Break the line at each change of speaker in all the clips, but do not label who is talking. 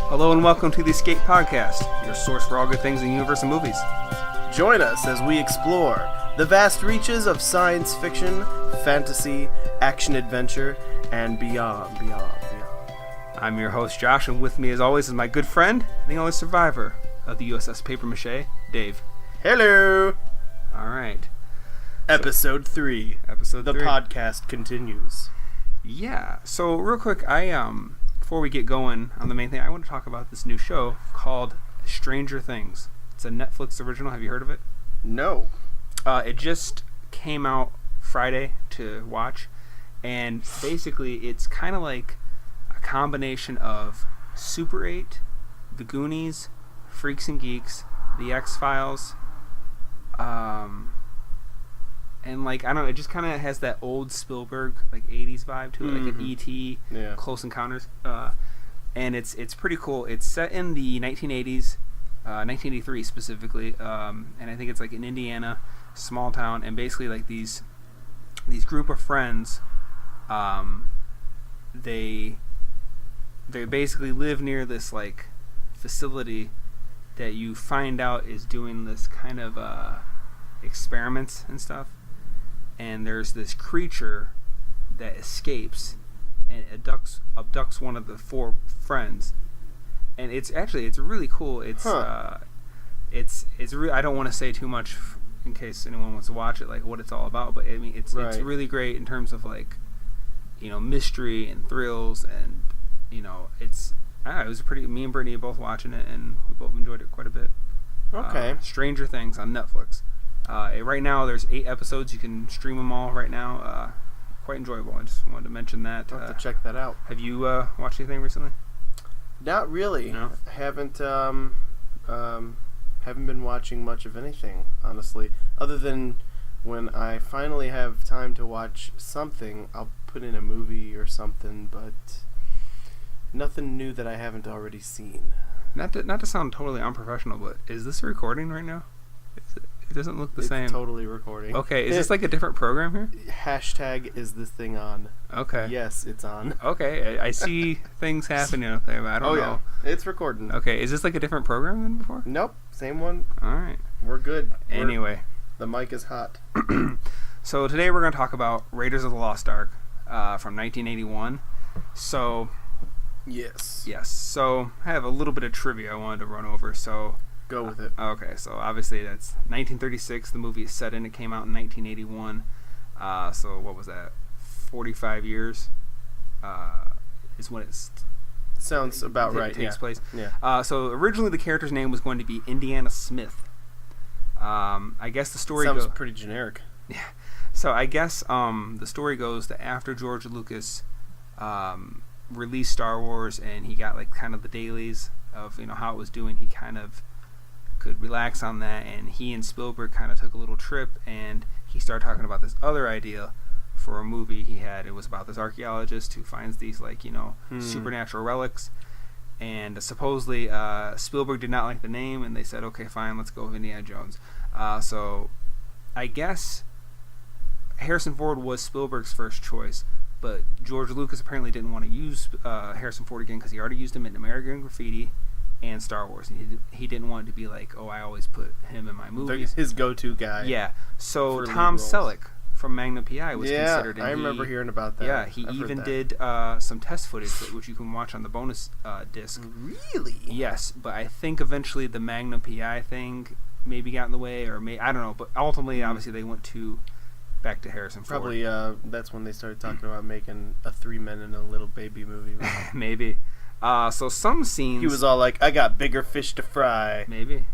Hello and welcome to the Escape Podcast, your source for all good things in the universe of movies.
Join us as we explore the vast reaches of science fiction, fantasy, action-adventure, and beyond.
I'm your host, Josh, and with me as always is my good friend, and the only survivor of the USS Paper Mache, Dave.
Hello!
Alright.
Episode 3.
Episode 3.
The podcast continues.
Yeah, so real quick, before we get going on the main thing, I want to talk about this new show called Stranger Things. It's a Netflix original. Have you heard of it?
No.
It just came out Friday to watch, and basically it's kind of like a combination of Super 8, The Goonies, Freaks and Geeks, The X-Files, and like, I don't know, it just kind of has that old Spielberg, like 80s vibe to it, like an E.T., Close Encounters, and it's pretty cool. It's set in the 1980s, 1983 specifically, and I think it's like in Indiana, small town, and basically like these group of friends, they basically live near this like facility that you find out is doing this kind of experiments and stuff, and there's this creature that escapes and abducts one of the four friends, and it's really cool. It's really, I don't want to say too much in case anyone wants to watch it, like what it's all about, but I mean it's really great in terms of like, you know, mystery and thrills, and you know, it was me and Brittany are both watching it and we both enjoyed it quite a bit.
Okay.
Stranger Things on Netflix. Right now there's 8 episodes. You can stream them all right now. Quite enjoyable. I just wanted to mention that.
I'll have to check that out.
Have you watched anything recently?
Not really.
No?
I haven't been watching much of anything, honestly. Other than when I finally have time to watch something, I'll put in a movie or something, but nothing new that I haven't already seen.
Not to sound totally unprofessional, but is this a recording right now? It doesn't look the same.
It's totally recording.
Okay, is this like a different program here?
Hashtag is this thing on?
Okay.
Yes, it's on.
Okay, I see things happening up there, but I don't know.
Yeah, it's recording.
Okay, is this like a different program than before?
Nope, same one.
All right.
We're good.
Anyway.
The mic is hot.
So today we're going to talk about Raiders of the Lost Ark from 1981. So...
Yes.
So I have a little bit of trivia I wanted to run over. So
go with it.
Okay. So obviously that's 1936. The movie is set in. It came out in 1981. So what was that? 45 years is when it
sounds about right.
Takes place.
Yeah.
So originally the character's name was going to be Indiana Smith. I guess the story
sounds pretty generic.
Yeah. So I guess the story goes that after George Lucas released Star Wars and he got like kind of the dailies of, you know, how it was doing, he kind of could relax on that, and he and Spielberg kind of took a little trip and he started talking about this other idea for a movie he had. It was about this archaeologist who finds these like, you know, supernatural relics, and supposedly Spielberg did not like the name, and they said, okay, fine, let's go with Indiana Jones. So I guess Harrison Ford was Spielberg's first choice, but George Lucas apparently didn't want to use Harrison Ford again because he already used him in American Graffiti and Star Wars. And he didn't want it to be like, oh, I always put him in my movies.
His go-to guy.
Yeah. So Tom Selleck from Magnum P.I. was considered.
Yeah, I remember hearing about that.
Yeah, he even did some test footage, which you can watch on the bonus disc.
Really?
Yes, but I think eventually the Magnum P.I. thing maybe got in the way, or I don't know. But ultimately, obviously, they went back to Harrison Ford.
Probably that's when they started talking about making a 3 Men and a Little Baby movie.
Maybe. So some scenes...
He was all like, I got bigger fish to fry.
Maybe.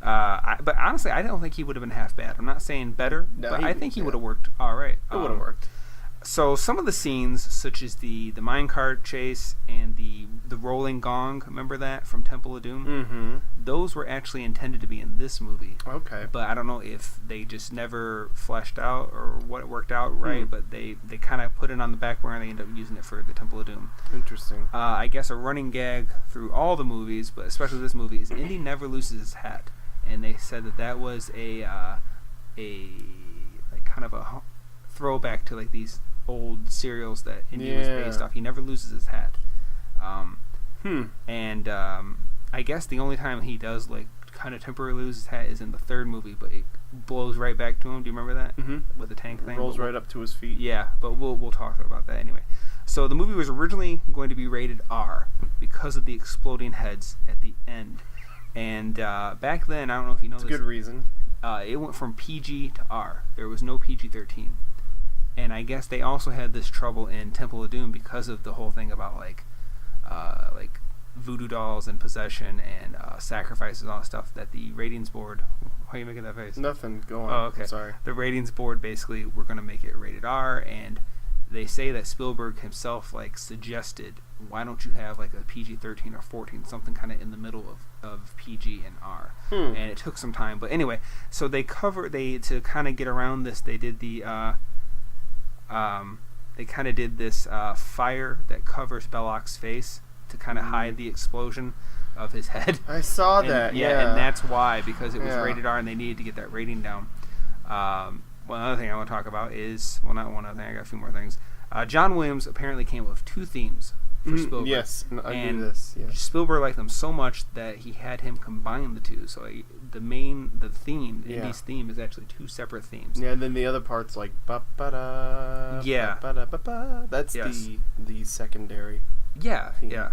But honestly, I don't think he would have been half bad. I'm not saying better, but I think he would have worked all right.
It would have worked.
So some of the scenes, such as the minecart chase and the rolling gong, remember that from Temple of Doom?
Mm-hmm.
Those were actually intended to be in this movie.
Okay.
But I don't know if they just never fleshed out or what worked out right, but they kind of put it on the back burner and they ended up using it for the Temple of Doom.
Interesting.
I guess a running gag through all the movies, but especially this movie, is Indy never loses his hat. And they said that was a like kind of a throwback to like these old serials that Indy was based off. He never loses his hat. And I guess the only time he does like kind of temporarily lose his hat is in the third movie, but it blows right back to him. Do you remember that? With the tank thing?
Rolls right up to his feet.
Yeah, but we'll talk about that anyway. So the movie was originally going to be rated R because of the exploding heads at the end. And back then, I don't know if you know
this.
It's
a good reason.
It went from PG to R. There was no PG-13. And I guess they also had this trouble in Temple of Doom because of the whole thing about like voodoo dolls and possession and sacrifices and all that stuff that the ratings board... Why are you making that face?
Nothing. Go on.
Oh, okay.
I'm sorry.
The ratings board basically were going to make it rated R, and they say that Spielberg himself like suggested, why don't you have like a PG-13 or 14, something kind of in the middle of PG and R. And it took some time, but anyway, so to kind of get around this, they did the fire that covers Belloc's face to kind of hide the explosion of his head.
I saw that. Yeah,
and that's why, because it was rated R and they needed to get that rating down. One other thing I want to talk about is, well, not one other thing, I got a few more things. John Williams apparently came up with 2 themes for Spielberg.
Yes, I knew this. Yes.
Spielberg liked them so much that he had him combine the 2. So the theme, Indy's theme, is actually 2 separate themes.
Yeah, and then the other part's like ba-ba-da, ba-ba-da-ba-ba. That's the secondary.
Yeah,
theme.
yeah.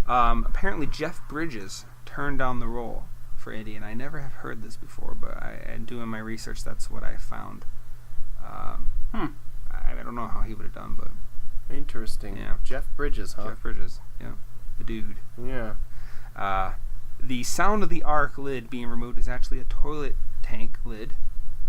Apparently Jeff Bridges turned down the role for Indy, and I never have heard this before, but in doing my research, that's what I found. I don't know how he would have done, but
interesting.
Yeah.
Jeff Bridges, huh?
Jeff Bridges, yeah, the dude.
Yeah.
The sound of the Ark lid being removed is actually a toilet tank lid,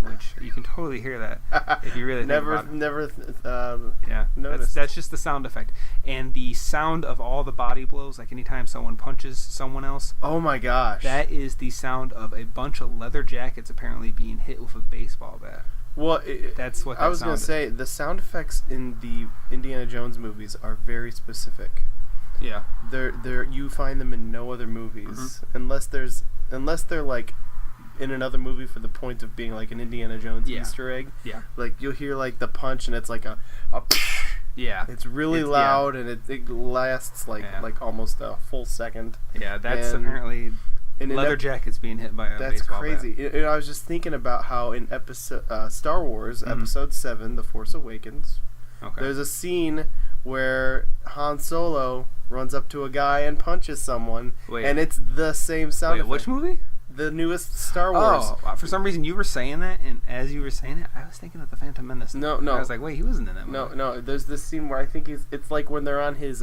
which you can totally hear that if you really think about it. Yeah, that's just the sound effect. And the sound of all the body blows, like anytime someone punches someone else.
Oh my gosh.
That is the sound of a bunch of leather jackets apparently being hit with a baseball bat.
Well,
that's what that
I was going to say. The sound effects in the Indiana Jones movies are very specific.
Yeah.
You find them in no other movies unless they're like in another movie for the point of being like an Indiana Jones Easter egg.
Yeah.
Like you'll hear like the punch and it's like a
yeah.
It's really loud and it lasts like almost a full second.
Yeah, that's apparently leather jackets being hit by a baseball bat.
That's crazy. I was just thinking about how in Star Wars Episode 7, The Force Awakens, there's a scene where Han Solo runs up to a guy and punches someone, and it's the same sound effect.
Which movie?
The newest Star Wars.
Oh, for some reason you were saying that, and as you were saying it, I was thinking of the Phantom Menace.
No.
I was like, wait, he wasn't in that movie.
No. There's this scene where I think it's like when they're on his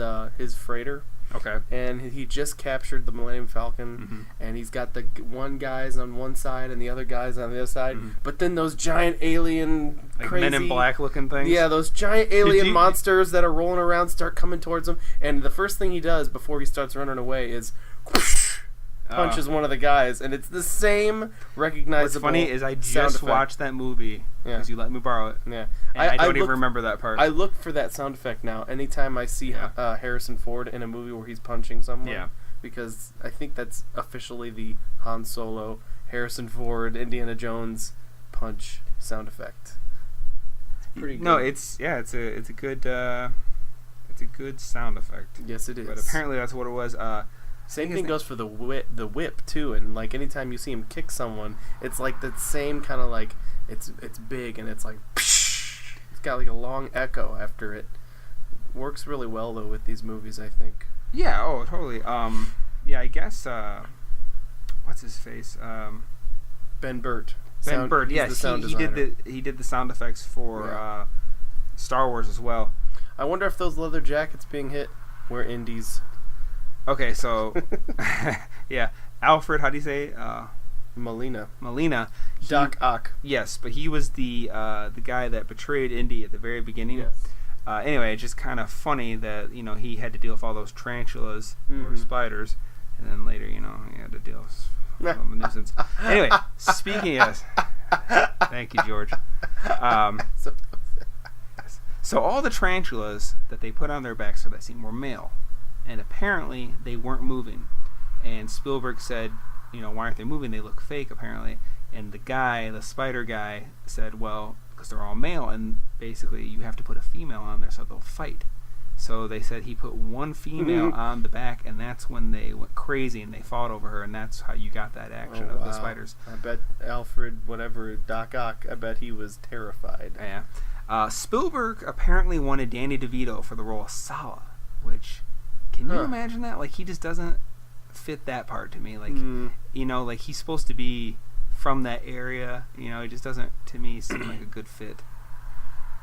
freighter.
Okay.
And he just captured the Millennium Falcon, and he's got the one guys on one side and the other guys on the other side. But then those giant alien,
like
crazy
Men in Black looking things.
Yeah, those giant alien monsters that are rolling around start coming towards him. And the first thing he does before he starts running away is punches one of the guys, and it's the same recognizable.
What's funny is I just watched that movie because you let me borrow it.
Yeah,
and I don't even remember that part.
I look for that sound effect now anytime I see Harrison Ford in a movie where he's punching someone. Yeah, because I think that's officially the Han Solo, Harrison Ford, Indiana Jones punch sound effect. It's pretty good.
No, it's a good sound effect.
Yes, it is.
But apparently that's what it was.
Same thing goes for the whip too, and like anytime you see him kick someone, it's like that same kind of like it's big and it's like it's got like a long echo after it. Works really well though with these movies, I think.
Yeah. Oh, totally. Yeah, I guess. What's his face?
Ben Burtt.
Ben Burtt. Yes, he did the sound effects for Star Wars as well.
I wonder if those leather jackets being hit were Indy's.
Okay, so yeah, Alfred. How do you say?
Molina.
Doc
Ock.
Yes, but he was the guy that betrayed Indy at the very beginning.
Yes.
Anyway, it's just kind of funny that he had to deal with all those tarantulas or spiders, and then later he had to deal with the nuisance. Anyway, speaking of, thank you, George. So all the tarantulas that they put on their backs for that scene were male. And apparently they weren't moving. And Spielberg said, why aren't they moving? They look fake, apparently. And the spider guy, said, well, because they're all male, and basically you have to put a female on there so they'll fight. So they said he put one female on the back, and that's when they went crazy and they fought over her, and that's how you got that action of the spiders.
I bet Alfred, whatever, Doc Ock, I bet he was terrified.
Yeah. Spielberg apparently wanted Danny DeVito for the role of Sala, which, can you imagine that? Like, he just doesn't fit that part to me. Like, you know, like, he's supposed to be from that area. You know, it just doesn't, to me, seem like a good fit.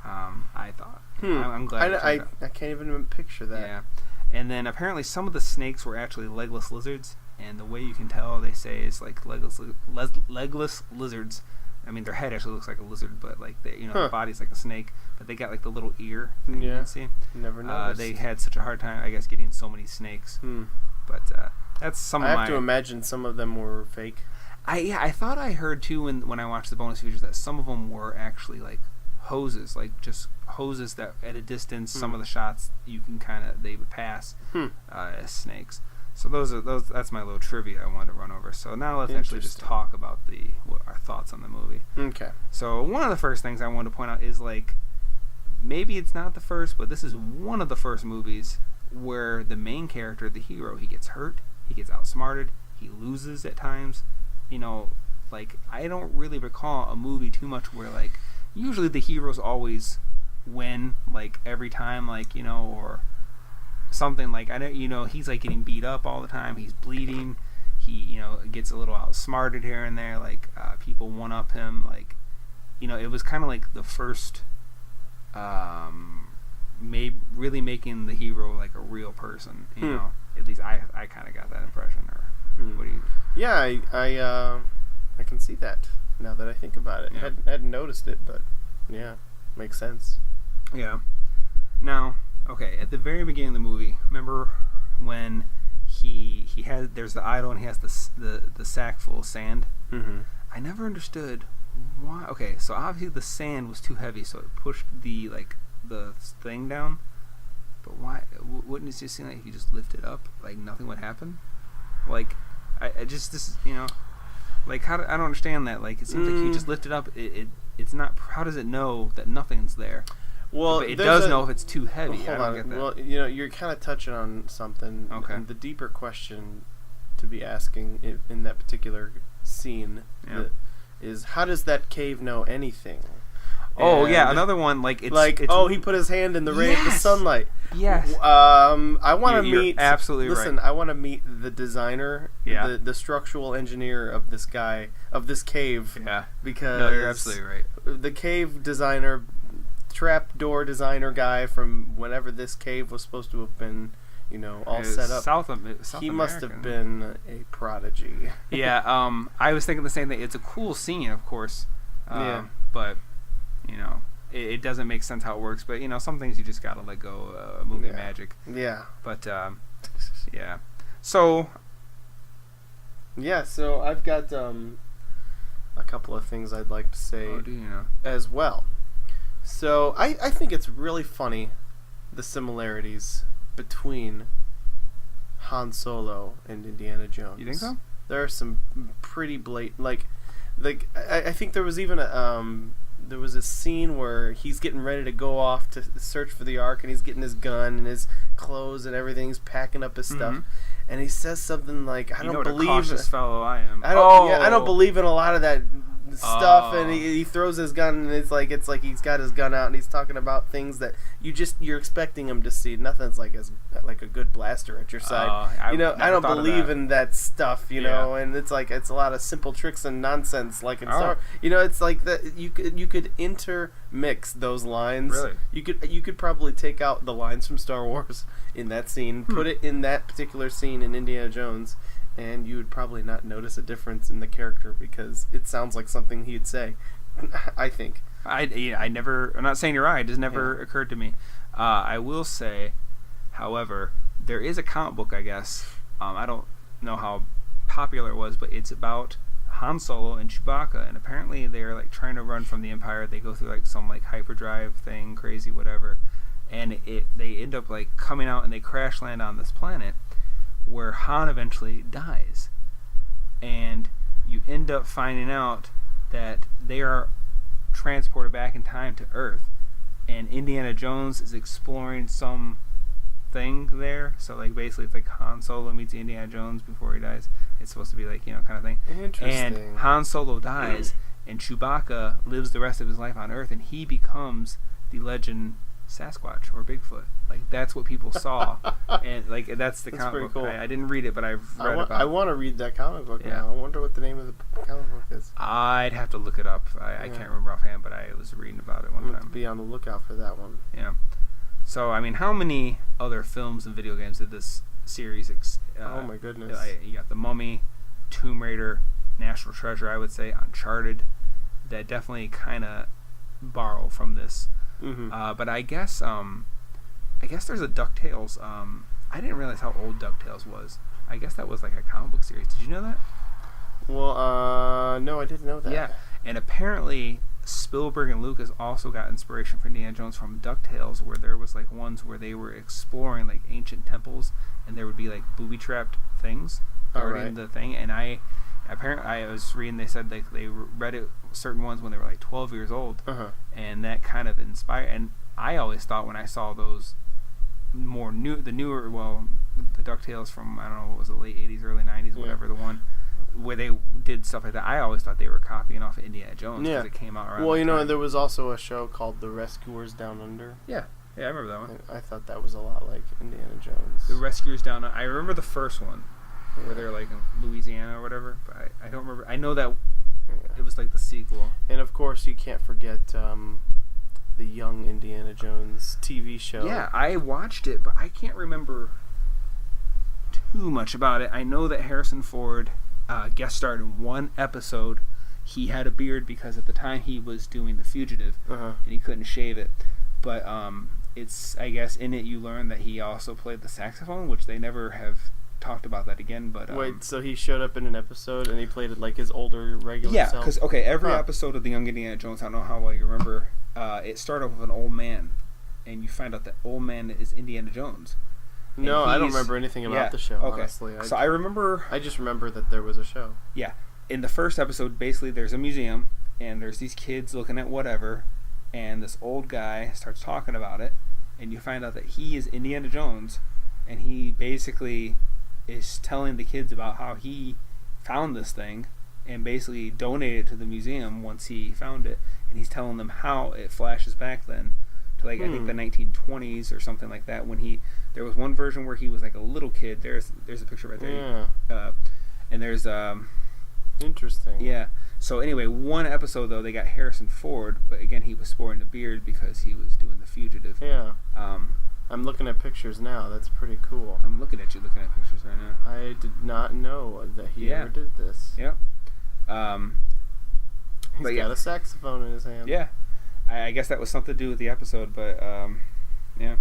I thought. I'm glad.
I can't even picture that.
Yeah. And then apparently some of the snakes were actually legless lizards, and the way you can tell, they say, is like legless lizards. I mean, their head actually looks like a lizard, but like their body's like a snake, but they got like the little ear thing you can see.
Never noticed.
They had such a hard time, I guess, getting so many snakes. But that's some.
I have to imagine some of them were fake.
I thought I heard too when I watched the bonus features that some of them were actually like hoses, like just hoses that at a distance, some of the shots you can they would pass as snakes. So that's my little trivia I wanted to run over. So now let's actually just talk about our thoughts on the movie.
Okay.
So one of the first things I wanted to point out is, like, maybe it's not the first, but this is one of the first movies where the main character, the hero, he gets hurt, he gets outsmarted, he loses at times. You know, like, I don't really recall a movie too much where, like, usually the heroes always win, like, every time, like, you know, or something. Like, I don't, you know, he's like getting beat up all the time, he's bleeding, he, you know, gets a little outsmarted here and there, like, people one up him, like, you know, it was kind of like the first really making the hero like a real person, you know. At least I kind of got that impression. Or what do you?
Yeah, I can see that now that I think about it.
Yeah.
I hadn't noticed it, but yeah, makes sense.
Yeah. Now, okay, at the very beginning of the movie, remember when there's the idol and he has the sack full of sand? I never understood why. Okay, so obviously the sand was too heavy, so it pushed the thing down. But why? Wouldn't it just seem like if you just lift it up, like nothing would happen? Like, I just, this, you know, like, I don't understand that. Like, it seems like you just lift it up. It's not. How does it know that nothing's there?
Well,
but it does know if it's too heavy. I don't get that.
Well, you know, you're kind of touching on something.
Okay.
And the deeper question to be asking in that particular scene is, how does that cave know anything?
Oh, yeah, another one, like, it's...
Like, he put his hand in the ray of the sunlight.
Yes.
I want to meet...
absolutely
listen,
right.
I want to meet the designer, the structural engineer of this guy, of this cave. Yeah. Because...
No, you're absolutely right.
The cave designer, trapdoor designer guy from whenever this cave was supposed to have been, you know, all set up.
South
he
American.
Must have been a prodigy.
Yeah, I was thinking the same thing. It's a cool scene, of course. But... you know, it doesn't make sense how it works, but, you know, some things you just gotta let go. Movie magic.
Yeah.
But yeah. So
I've got a couple of things I'd like to say as well. So I think it's really funny, the similarities between Han Solo and Indiana Jones.
You think so?
There are some pretty blatant, like I think there was even there was a scene where he's getting ready to go off to search for the Ark, and he's getting his gun and his clothes and everything. He's packing up his stuff, and he says something like, "I don't believe."
What a cautious fellow I am.
I don't believe in a lot of that stuff, and he throws his gun, and it's like he's got his gun out, and he's talking about things that you're expecting him to see. Nothing's like a good blaster at your side. I don't believe in that stuff, you know, and it's a lot of simple tricks and nonsense, like in Star. You know, it's like that you could intermix those lines.
Really?
You could probably take out the lines from Star Wars in that scene, put it in that particular scene in Indiana Jones, and you would probably not notice a difference in the character because it sounds like something he'd say. I think.
I'm not saying you're right. It just never occurred to me. I will say, however, there is a comic book, I guess. I don't know how popular it was, but it's about Han Solo and Chewbacca, and apparently they're like trying to run from the Empire. They go through like some like hyperdrive thing, crazy whatever, and they end up like coming out and they crash land on this planet where Han eventually dies, and you end up finding out that they are transported back in time to Earth, and Indiana Jones is exploring some thing there. So like basically it's like Han Solo meets Indiana Jones before he dies. It's supposed to be like, you know, kind of thing.
Interesting.
And Han Solo dies, and Chewbacca lives the rest of his life on Earth, and he becomes the legend Sasquatch or Bigfoot. Like that's what people saw, and like that's the comic book.
Cool.
I didn't read it, but I've read about it.
I want to read that comic book now. I wonder what the name of the comic book is.
I'd have to look it up. I can't remember offhand, but I was reading about it one time.
To be on the lookout for that one.
Yeah. So I mean, how many other films and video games did this series?
Oh my goodness!
You got The Mummy, Tomb Raider, National Treasure. I would say Uncharted. That definitely kind of borrow from this.
Mm-hmm.
But I guess there's a DuckTales. I didn't realize how old DuckTales was. I guess that was like a comic book series. Did you know that?
Well, no, I didn't know that.
Yeah, and apparently Spielberg and Lucas also got inspiration for Indiana Jones from DuckTales, where there was like ones where they were exploring like ancient temples, and there would be like booby-trapped things guarding the thing. And I was reading, they said like they read it certain ones when they were like 12 years old, and that kind of inspired. And I always thought when I saw those the DuckTales from, I don't know, what was it, late 80s, early 90s, whatever, the one where they did stuff like that, I always thought they were copying off Indiana Jones because it came out around.
Well, you know, there was also a show called The Rescuers Down Under.
Yeah, I remember that one.
I thought that was a lot like Indiana Jones.
The Rescuers Down Under. I remember the first one where they're like in Louisiana or whatever, but I don't remember. I know that it was like the sequel.
And of course, you can't forget the Young Indiana Jones TV show.
Yeah, I watched it, but I can't remember too much about it. I know that Harrison Ford guest starred in one episode. He had a beard because at the time he was doing The Fugitive, and he couldn't shave it. But it's, I guess, in it you learn that he also played the saxophone, which they never have talked about that again. But
wait, so he showed up in an episode and he played it like his older regular self?
Yeah, because every episode of The Young Indiana Jones, I don't know how well you remember, it started off with an old man, and you find out that old man is Indiana Jones.
No, I don't remember anything about the show, honestly.
So I remember...
I just remember that there was a show.
Yeah. In the first episode, basically, there's a museum, and there's these kids looking at whatever, and this old guy starts talking about it, and you find out that he is Indiana Jones, and he basically is telling the kids about how he found this thing, and basically donated it to the museum once he found it, and he's telling them how it flashes back then to like I think the 1920s or something like that, when there was one version where he was like a little kid. There's a picture right there.
Yeah.
And there's
interesting.
Yeah. So anyway, one episode though they got Harrison Ford, but again he was sporting a beard because he was doing The Fugitive.
Yeah. I'm looking at pictures now. That's pretty cool.
I'm looking at you looking at pictures right now.
I did not know that he ever did this.
Yeah.
He's got a saxophone in his hand.
Yeah. I guess that was something to do with the episode, but yeah.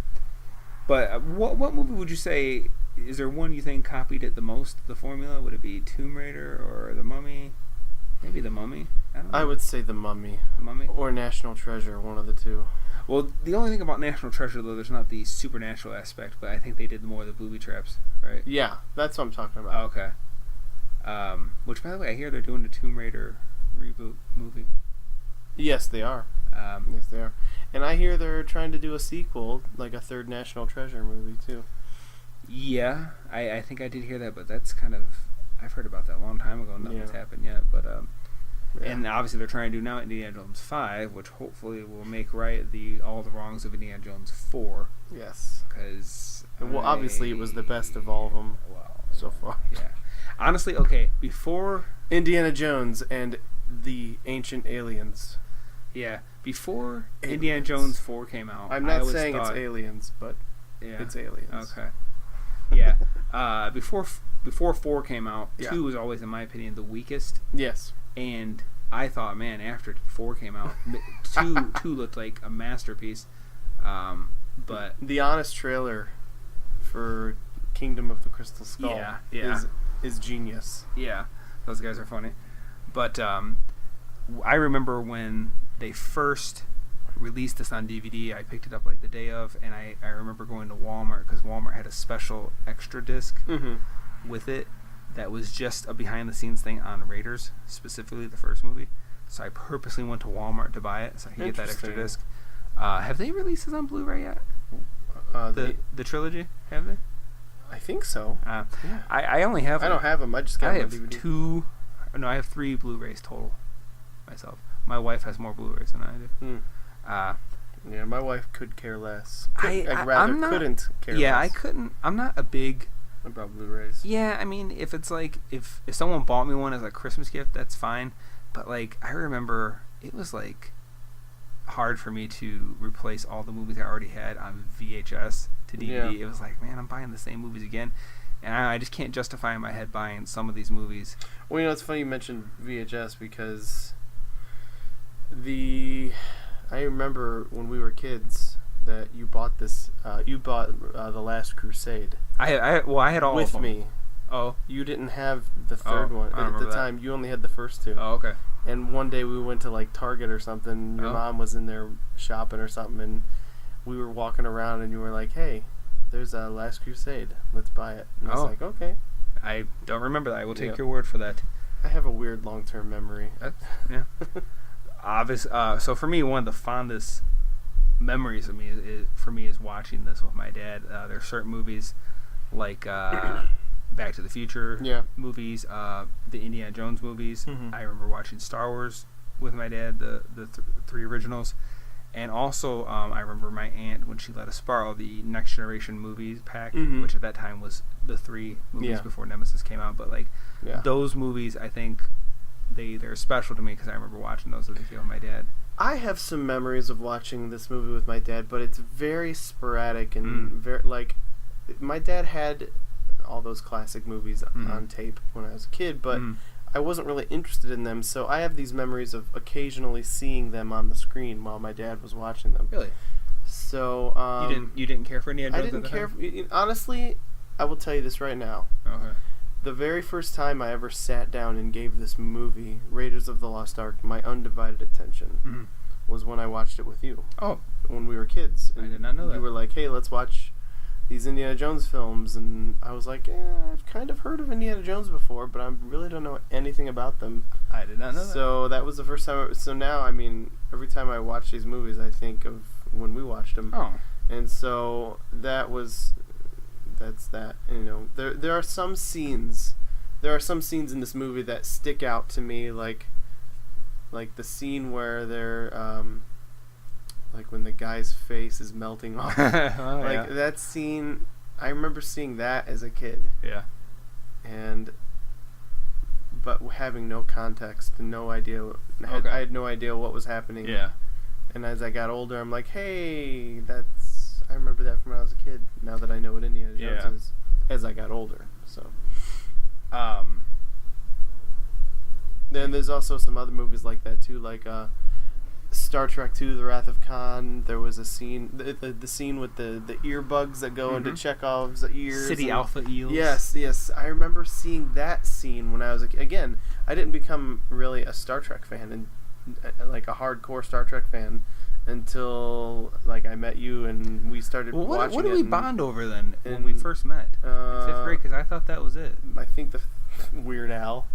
But what movie would you say, is there one you think copied it the most, the formula? Would it be Tomb Raider or The Mummy? Maybe The Mummy. I don't know.
I would say The Mummy.
The Mummy?
Or National Treasure, one of the two.
Well, the only thing about National Treasure, though, there's not the supernatural aspect, but I think they did more of the booby traps, right?
Yeah, that's what I'm talking about.
Oh, okay. Which, by the way, I hear they're doing the Tomb Raider reboot movie.
Yes, they are. Yes, they are. And I hear they're trying to do a sequel, like a third National Treasure movie, too.
Yeah, I think I did hear that, but that's kind of... I've heard about that a long time ago. Nothing's happened yet, but... And obviously they're trying to do now Indiana Jones 5, which hopefully will make right all the wrongs of Indiana Jones 4.
Yes.
Because...
Well, obviously it was the best of all of them so far.
Yeah. Honestly, okay, before...
Indiana Jones and the Ancient Aliens.
Yeah, before Indiana Jones 4 came out...
I'm not saying it's aliens, but it's aliens.
Okay. Yeah. Before 4 came out, 2 was always, in my opinion, the weakest.
Yes.
And I thought, man, after 4 came out, 2 looked like a masterpiece. But
the honest trailer for Kingdom of the Crystal Skull is genius.
Yeah, those guys are funny. But I remember when they first released this on DVD, I picked it up like the day of, and I remember going to Walmart because Walmart had a special extra disc with it that was just a behind-the-scenes thing on Raiders, specifically the first movie. So I purposely went to Walmart to buy it so I could get that extra disc. Have they released this on Blu-ray yet? The trilogy, have they?
I think so.
Yeah.
Yeah.
I only have.
I don't have them. I just got
I
them on
have
DVD.
2. No, I have 3 Blu-rays total. Myself. My wife has more Blu-rays than I do.
Yeah, my wife could care less.
I'm not,
Couldn't care
yeah,
less.
I couldn't. I'm not a big.
About Blu-rays.
Yeah, I mean, if it's like if someone bought me one as a Christmas gift, that's fine. But like, I remember it was like hard for me to replace all the movies I already had on VHS to DVD.
Yeah.
It was like, man, I'm buying the same movies again, and I just can't justify in my head buying some of these movies.
Well, it's funny you mentioned VHS because I remember when we were kids that you bought this. You bought the Last Crusade.
I had all
with
of them.
me.
Oh,
You didn't have the third one
I don't
at the
remember that.
time. You only had the first 2.
oh, okay.
And one day we went to like Target or something. Your
Oh.
mom was in there shopping or something, and we were walking around, and you were like, "Hey, there's a Last Crusade. Let's buy it." And I was
Oh.
like, "Okay."
I don't remember that. I will take
Yeah.
your word for that.
I have a weird long-term memory.
Yeah. Obvious. So for me, one of the fondest memories of me is watching this with my dad. There's certain movies like Back to the Future
Yeah.
movies, the Indiana Jones movies.
Mhm.
I remember watching Star Wars with my dad, the 3 originals. And also, I remember my aunt when she let us borrow the Next Generation movies pack,
Mhm.
which at that time was the 3 movies
Yeah.
before Nemesis came out. But like
Yeah.
those movies, I think they're special to me because I remember watching those as a kid with my dad.
I have some memories of watching this movie with my dad, but it's very sporadic and very like my dad had all those classic movies on tape when I was a kid, but I wasn't really interested in them, so I have these memories of occasionally seeing them on the screen while my dad was watching them.
Really?
So
You didn't care for Indiana
I
Jones?
didn't
at the
care.
time?
Honestly, I will tell you this right now.
Okay.
The very first time I ever sat down and gave this movie, Raiders of the Lost Ark, my undivided attention was when I watched it with you.
Oh,
When we were kids.
I did not know that.
You were like, "Hey, let's watch these Indiana Jones films," and I was like, I've kind of heard of Indiana Jones before, but I really don't know anything about them.
I did not know that.
So that was the first time. So now, I mean, every time I watch these movies, I think of when we watched them.
Oh.
And so that's that. You know, there are some scenes. There are some scenes in this movie that stick out to me, like the scene where they're like when the guy's face is melting off. That scene, I remember seeing that as a kid.
Yeah.
But having no context and no idea. I had no idea what was happening.
Yeah.
And as I got older, I'm like, hey, I remember that from when I was a kid. Now that I know what Indiana Jones is, as I got older. So. Then there's also some other movies like that too, like Star Trek II: The Wrath of Khan. There was a scene, the scene with the earbugs that go into Chekhov's ears.
City Alpha Eels.
Yes. I remember seeing that scene when I was again. I didn't become really a Star Trek fan and like a hardcore Star Trek fan until like I met you and we started watching.
What did we bond over then when we first met? In 5th grade, because I thought that was it.
I think the Weird Al.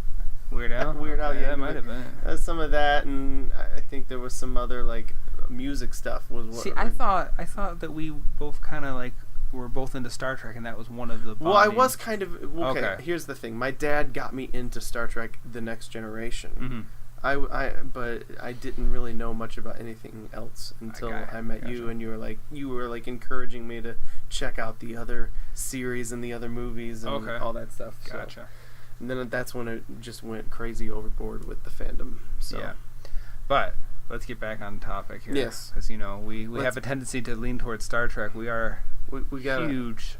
Weird Al?
Weird Al,
Okay,
yeah.
That might have been.
Some of that, and I think there was some other like music stuff.
See, I thought that we both kind of like were both into Star Trek, and that was one of the.
Well, I was kind of
Okay.
Here's the thing: my dad got me into Star Trek: The Next Generation.
Mm-hmm.
But I didn't really know much about anything else until I met you, and you were like encouraging me to check out the other series and the other movies and all that stuff.
Gotcha.
So. And then that's when it just went crazy overboard with the fandom. So.
Yeah. But let's get back on topic here.
Yes.
Because, we have a tendency to lean towards Star Trek. We are
we got
huge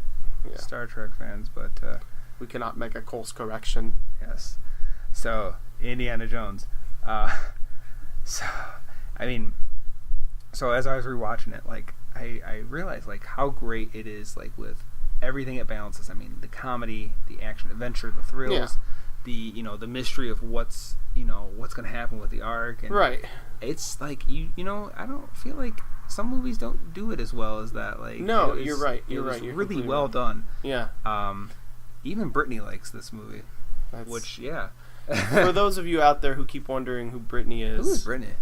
Star Trek fans, but...
we cannot make a course correction.
Yes. So, Indiana Jones. So as I was rewatching it, like, I realized, like, how great it is, like, with everything it balances. I mean, the comedy, the action, adventure, the thrills, the mystery of what's going to happen with the Ark. And
right.
It's like, I don't feel like some movies don't do it as well as that. Like,
no, you're right. You're right.
You're
You're
really
completely
well
right.
done.
Yeah.
Even Brittany likes this movie.
For those of you out there who keep wondering who Brittany is.
Who is Brittany?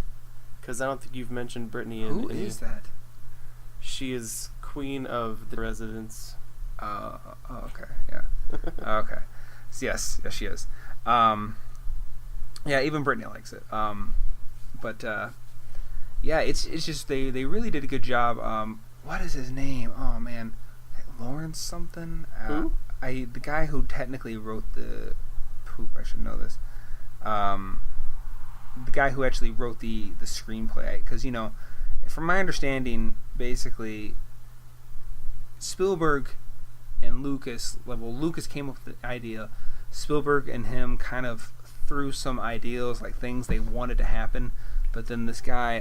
Because I don't think you've mentioned Brittany.
Who is that?
She is queen of the residents.
Okay, yeah. Okay. Yes, she is. Yeah, even Brittany likes it. But yeah, it's just they really did a good job. What is his name? Oh man, Lawrence something.
Who?
The guy who technically wrote the poop. I should know this. The guy who actually wrote the screenplay, because from my understanding, basically Spielberg and Lucas came up with the idea. Spielberg and him kind of threw some ideals, like things they wanted to happen, but then this guy,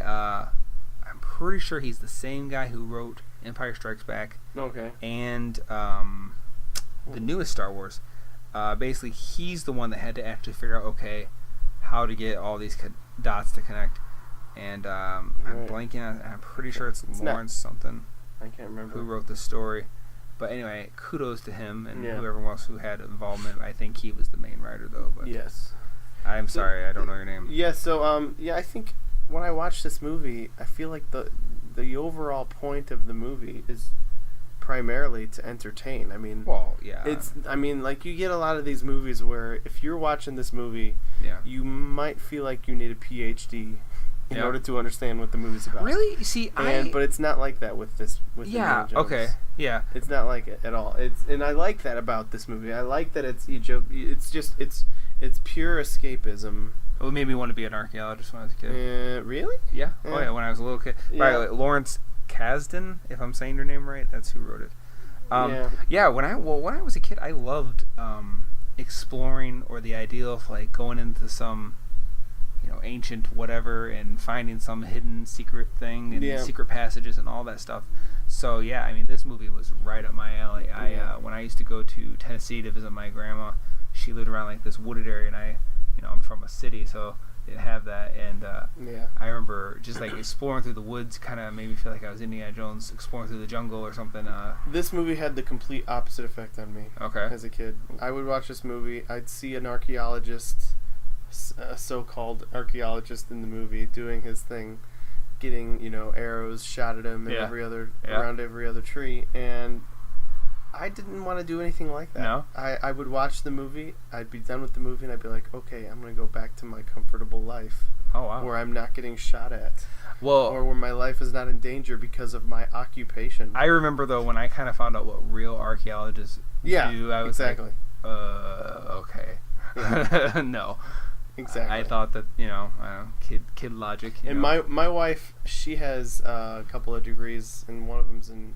I'm pretty sure he's the same guy who wrote Empire Strikes Back.
Okay.
And the newest Star Wars. Basically, he's the one that had to actually figure out, okay, how to get all these dots to connect. And I'm blanking on it. I'm pretty sure it's Lawrence something.
I can't remember.
Who wrote the story. But anyway, kudos to him and whoever else who had involvement. I think he was the main writer, though. But
yes.
I'm sorry, I don't know your name.
Yeah, so, I think when I watch this movie, I feel like the overall point of the movie is primarily to entertain. I mean,
well, yeah.
Like you get a lot of these movies where if you're watching this movie, you might feel like you need a PhD in order to understand what the movie's about.
Really? See,
but it's not like that with this. With Indiana Jones.
Okay, yeah.
It's not like it at all. And I like that about this movie. I like that it's Egypt. It's pure escapism.
It made me want to be an archaeologist when I was a kid.
Really?
Yeah. Oh yeah, when I was a little kid.
Yeah.
By the way, Lawrence Kasdan, if I'm saying your name right, that's who wrote it. Yeah. When I was a kid, I loved exploring, or the idea of like going into some ancient whatever and finding some hidden secret thing and secret passages and all that stuff. So yeah, I mean, this movie was right up my alley. When I used to go to Tennessee to visit my grandma, she lived around like this wooded area, and I'm from a city, so didn't have that. And I remember just like exploring through the woods, kind of made me feel like I was Indiana Jones exploring through the jungle or something.
This movie had the complete opposite effect on me.
Okay.
As a kid, I would watch this movie. I'd see an archaeologist, a so-called archaeologist in the movie, doing his thing, getting arrows shot at him and around every other tree, and I didn't want to do anything like that.
No?
I would watch the movie, I'd be done with the movie, and I'd be like, okay, I'm going to go back to my comfortable life.
Oh, wow.
Where I'm not getting shot at.
Well,
or where my life is not in danger because of my occupation.
I remember, though, when I kind of found out what real archaeologists do, I was
exactly.
like, okay. Yeah. No.
Exactly.
I thought that, kid logic.
And my wife, she has a couple of degrees, and one of them's in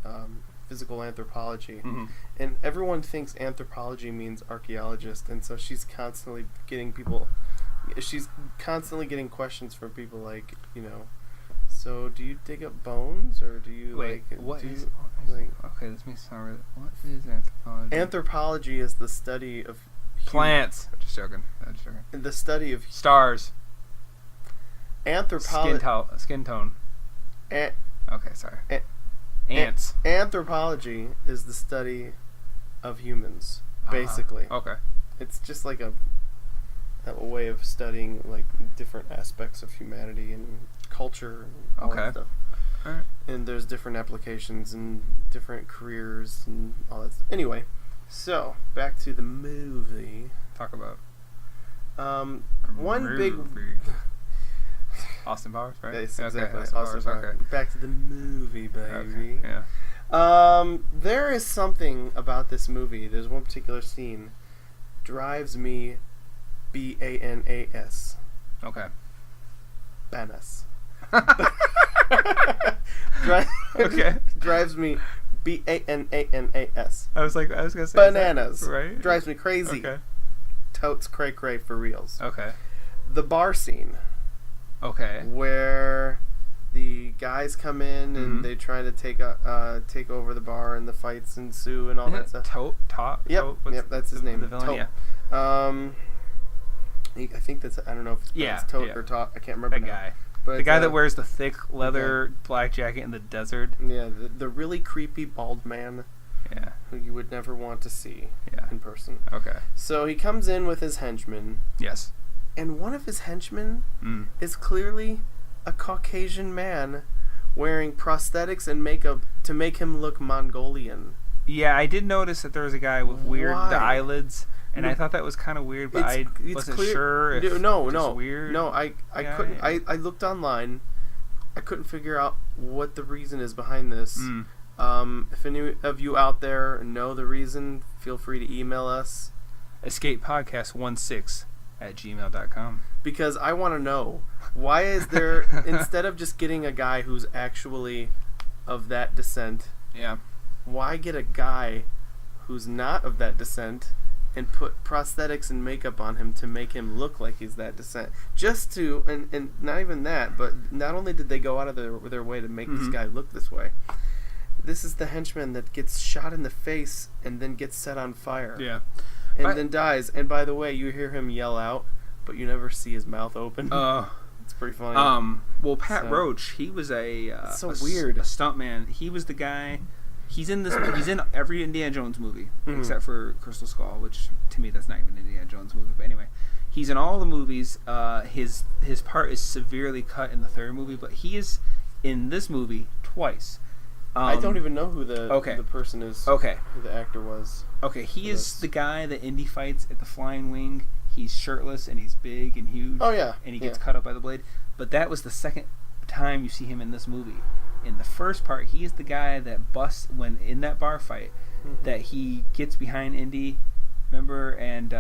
physical anthropology.
Mm-hmm.
And everyone thinks anthropology means archaeologist, and so she's constantly getting questions from people like, so do you dig up bones, or do you
okay, this makes sound really, what is anthropology?
Anthropology is the study of
plants. I'm just joking.
The study of
stars.
Anthropology.
Skin tone. Okay, sorry. Ants.
Anthropology is the study of humans, basically.
Okay.
It's just like a way of studying like different aspects of humanity and culture and all that stuff.
All right.
And there's different applications and different careers and all that stuff. Anyway, so back to the movie.
Talk about
one big
Austin Powers, right?
Yes, exactly.
Austin Powers. Okay.
Back to the movie, baby.
Okay. Yeah.
There is something about this movie. There's one particular scene drives me BANAS.
Okay.
Banas.
Okay.
Drives me BANANAS.
I was gonna say
bananas.
Right.
Drives me crazy.
Okay.
Totes cray cray for reals.
Okay.
The bar scene.
Okay.
Where the guys come in and they try to take over the bar, and the fights ensue and all that stuff. Yep, that's his name.
The villain,
Tote.
yeah.
I think that's, I don't know if it's Tote or Tot. I can't remember.
That guy.
But
the guy that wears the thick leather black jacket in the desert.
Yeah, the really creepy bald man.
Yeah.
Who you would never want to see in person.
Okay.
So he comes in with his henchmen.
Yes.
And one of his henchmen is clearly a Caucasian man wearing prosthetics and makeup to make him look Mongolian.
Yeah, I did notice that there was a guy with weird eyelids, and
No.
I thought that was kind of weird, but I wasn't
clear,
sure if
no,
weird.
No, I couldn't. I looked online. I couldn't figure out what the reason is behind this. If any of you out there know the reason, feel free to email us.
escapepodcast16@gmail.com.
Because I want to know, why is there, instead of just getting a guy who's actually of that descent, why get a guy who's not of that descent and put prosthetics and makeup on him to make him look like he's that descent? Just to, and not even that, but not only did they go out of their way to make this guy look this way, this is the henchman that gets shot in the face and then gets set on fire.
Yeah.
And then dies. And by the way, you hear him yell out, but you never see his mouth open. It's pretty funny.
Well, Pat Roach, he was
it's so weird.
A stuntman. He was the guy. He's in every Indiana Jones movie except for Crystal Skull, which to me that's not even an Indiana Jones movie. But anyway, he's in all the movies. His part is severely cut in the third movie, but he is in this movie twice.
I don't even know who the person is.
Okay.
Who the actor was.
Okay, he is the guy that Indy fights at the Flying Wing. He's shirtless and he's big and huge.
Oh yeah.
And he gets cut up by the blade. But that was the second time you see him in this movie. In the first part, he is the guy that busts when in that bar fight. That he gets behind Indy, remember, and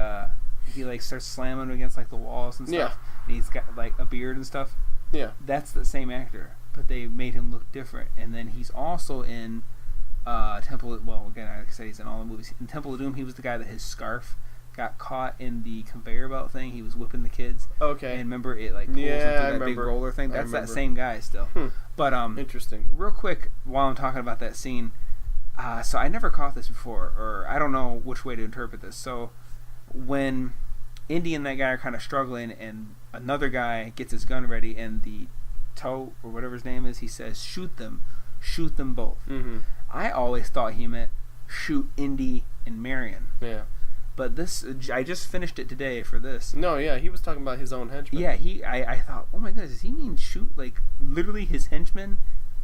he like starts slamming against like the walls and stuff.
Yeah.
And he's got like a beard and stuff.
Yeah.
That's the same actor, but they made him look different. And then he's also in Temple. Well, again, like I said, he's in all the movies. In Temple of Doom, he was the guy that his scarf got caught in the conveyor belt thing. He was whipping the kids.
Okay.
And remember, it like pulls him through that big roller thing. That's that same guy still. But
interesting.
Real quick, while I'm talking about that scene, so I never caught this before, or I don't know which way to interpret this. So when Indy and that guy are kind of struggling, and another guy gets his gun ready, and the toe or whatever his name is, he says, shoot them both. I always thought he meant shoot Indy and Marion.
Yeah.
But this, I just finished it today for this.
No, yeah, he was talking about his own henchmen.
Yeah, I thought, oh my goodness, does he mean shoot like literally his henchmen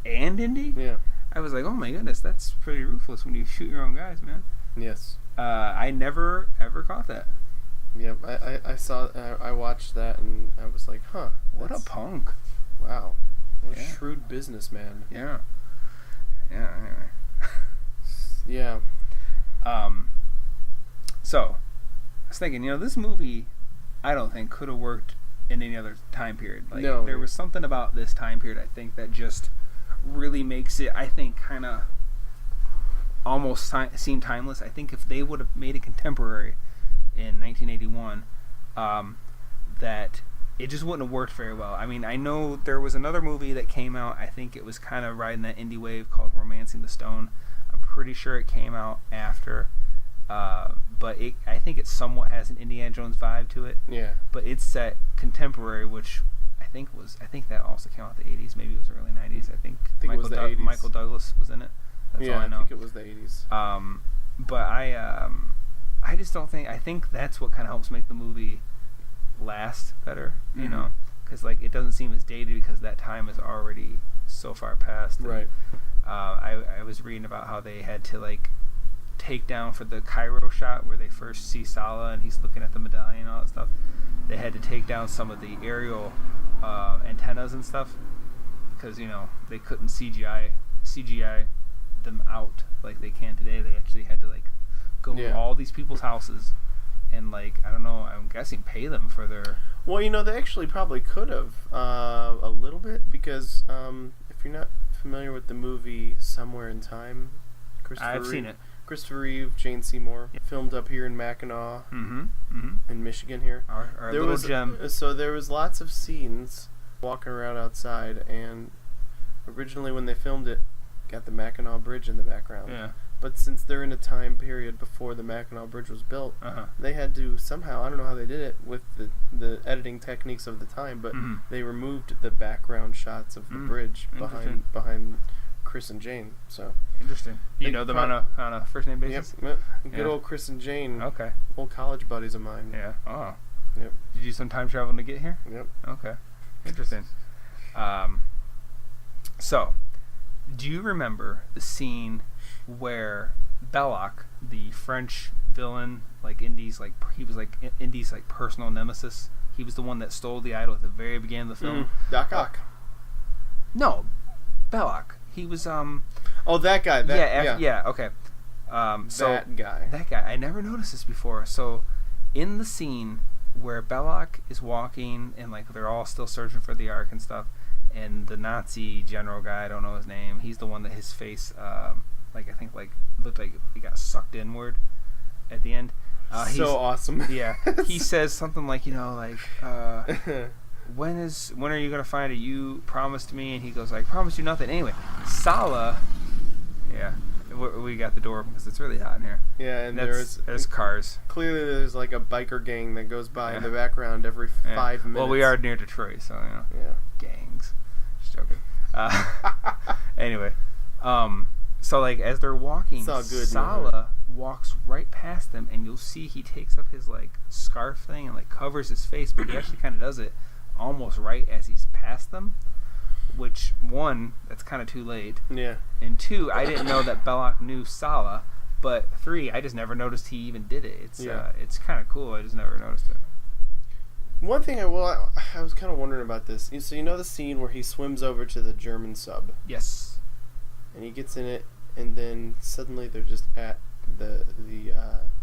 and Indy?
Yeah.
I was like, oh my goodness, that's pretty ruthless when you shoot your own guys, man.
Yes.
I never ever caught that.
Yeah, I watched that and I was like, huh.
What a punk.
Wow. What a shrewd businessman.
Yeah. Yeah, anyway.
Yeah.
So, I was thinking, this movie, I don't think could have worked in any other time period. Like,
no.
There was something about this time period, I think, that just really makes it, I think, kind of almost seem timeless. I think if they would have made it contemporary in 1981, that it just wouldn't have worked very well. I mean, I know there was another movie that came out, I think it was kind of riding that indie wave, called Romancing the Stone. I'm pretty sure it came out after, but I think it somewhat has an Indiana Jones vibe to it.
Yeah. But
it's set contemporary, which I think that also came out in the 80s. Maybe it was early 90s. I think
it was the 80s.
Michael Douglas was in it. That's all I know.
I think it was the 80s.
But I just don't think. I think that's what kind of helps make the movie last better. You know, because like it doesn't seem as dated because that time is already so far past. And,
right.
I was reading about how they had to like take down for the Cairo shot where they first see Sala and he's looking at the medallion and all that stuff. They had to take down some of the aerial antennas and stuff because they couldn't CGI them out like they can today. They actually had to like go to all these people's houses and like I don't know. I'm guessing pay them for their.
Well, they actually probably could have a little bit because if you're not familiar with the movie Somewhere in Time,
I've seen it.
Christopher Reeve, Jane Seymour, filmed up here in Mackinac, in Michigan here.
Our little gem.
So there was lots of scenes walking around outside, and originally when they filmed it, got the Mackinac Bridge in the background.
Yeah.
But since they're in a time period before the Mackinac Bridge was built, they had to somehow, I don't know how they did it with the editing techniques of the time, but they removed the background shots of the bridge behind Chris and Jane. So
interesting. You know them on a first name basis?
Yep. Good old Chris and Jane.
Okay.
Old college buddies of mine.
Yeah. Oh.
Yep.
Did you do some time traveling to get here?
Yep.
Okay. Interesting. So Do you remember the scene where Belloc, the French villain, like Indy's, like he was like Indy's like personal nemesis? He was the one that stole the idol at the very beginning of the film.
Doc Ock.
No, Belloc. He was
Oh, that guy.
Okay. So
that guy.
That guy. I never noticed this before. So, in the scene where Belloc is walking and like they're all still searching for the Ark and stuff, and the Nazi general guy, I don't know his name. He's the one that his face, like I think like looked like he got sucked inward at the end.
So awesome.
Yeah. He says something like, when are you gonna find it? You promised me, and he goes like, promised you nothing. Anyway, Sala, yeah, we got the door because it's really hot in here.
Yeah, and
there's cars.
Clearly, there's like a biker gang that goes by in the background every 5 minutes.
Well, we are near Detroit, so gangs. Just joking. Anyway, so like as they're walking, Sala walks right past them, and you'll see he takes up his like scarf thing and like covers his face, but he actually kind of does it almost right as he's past them, which, one, that's kind of too late.
Yeah.
And two, I didn't know that Belloc knew Sala, but three, I just never noticed he even did it. It's kind of cool. I just never noticed it.
One thing I was kind of wondering about this. So you know the scene where he swims over to the German sub?
Yes.
And he gets in it, and then suddenly they're just at the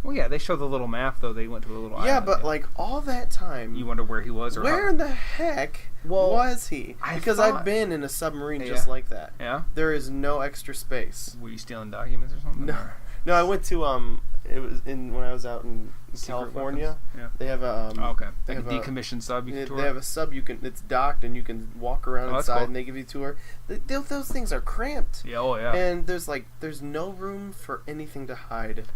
well, yeah, they show the little map, though. They went to a little island.
Yeah, but like all that time,
you wonder where he was, or
where in the heck was he? Because I've been in a submarine just like that.
Yeah.
There is no extra space.
Were you stealing documents or something?
No, I went to it was when I was out in California.
Yeah.
They have a
like a decommissioned sub you can tour.
They have a sub it's docked and you can walk around inside and they give you a tour. Those things are cramped.
Yeah, oh yeah.
And there's no room for anything to hide.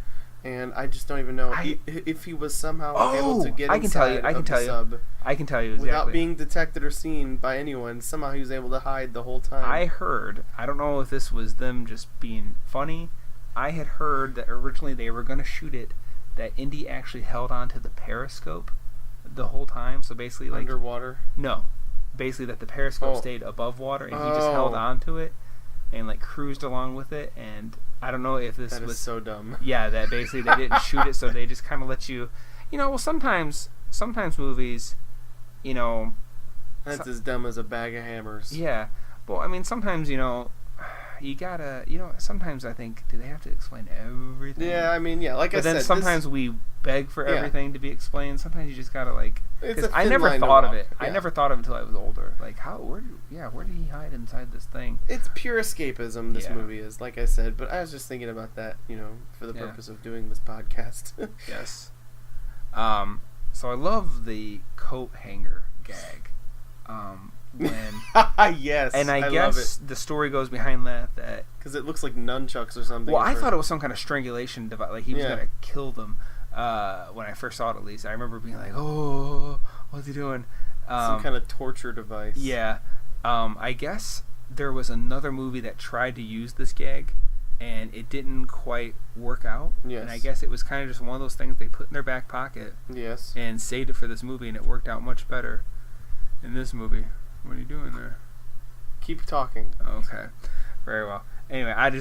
And I just don't even know if he was somehow able to get inside the sub.
I can tell you exactly.
Without being detected or seen by anyone, somehow he was able to hide the whole time.
I don't know if this was them just being funny. I had heard that originally they were going to shoot it, that Indy actually held on to the periscope the whole time. So basically like...
Underwater?
No. Basically that the periscope stayed above water and he just held on to it and like cruised along with it. And I don't know if this was...
That is so dumb.
Yeah, that basically they didn't shoot it, so they just kind of let you... well, sometimes movies,
That's as dumb as a bag of hammers.
Yeah. Well, I mean, sometimes, you gotta, sometimes I think, do they have to explain everything?
Yeah, I mean, like I said. But then
sometimes we beg for everything to be explained. Sometimes you just gotta, like, because I never
line to
thought of
walk.
it. Yeah. I never thought of it until I was older. Like, where did he hide inside this thing?
It's pure escapism, this movie is, like I said. But I was just thinking about that, for the purpose of doing this podcast.
Yes. So I love the coat hanger gag. When
yes,
and I guess the story goes behind that
because it looks like nunchucks or something.
Well, I thought it was some kind of strangulation device, like he was gonna kill them. When I first saw it, at least I remember being like, "Oh, what's he doing?"
Some kind of torture device.
Yeah, I guess there was another movie that tried to use this gag, and it didn't quite work out.
Yes.
And I guess it was kind of just one of those things they put in their back pocket.
Yes.
And saved it for this movie, and it worked out much better in this movie. What are you doing there?
Keep talking.
Okay. Very well. Anyway, I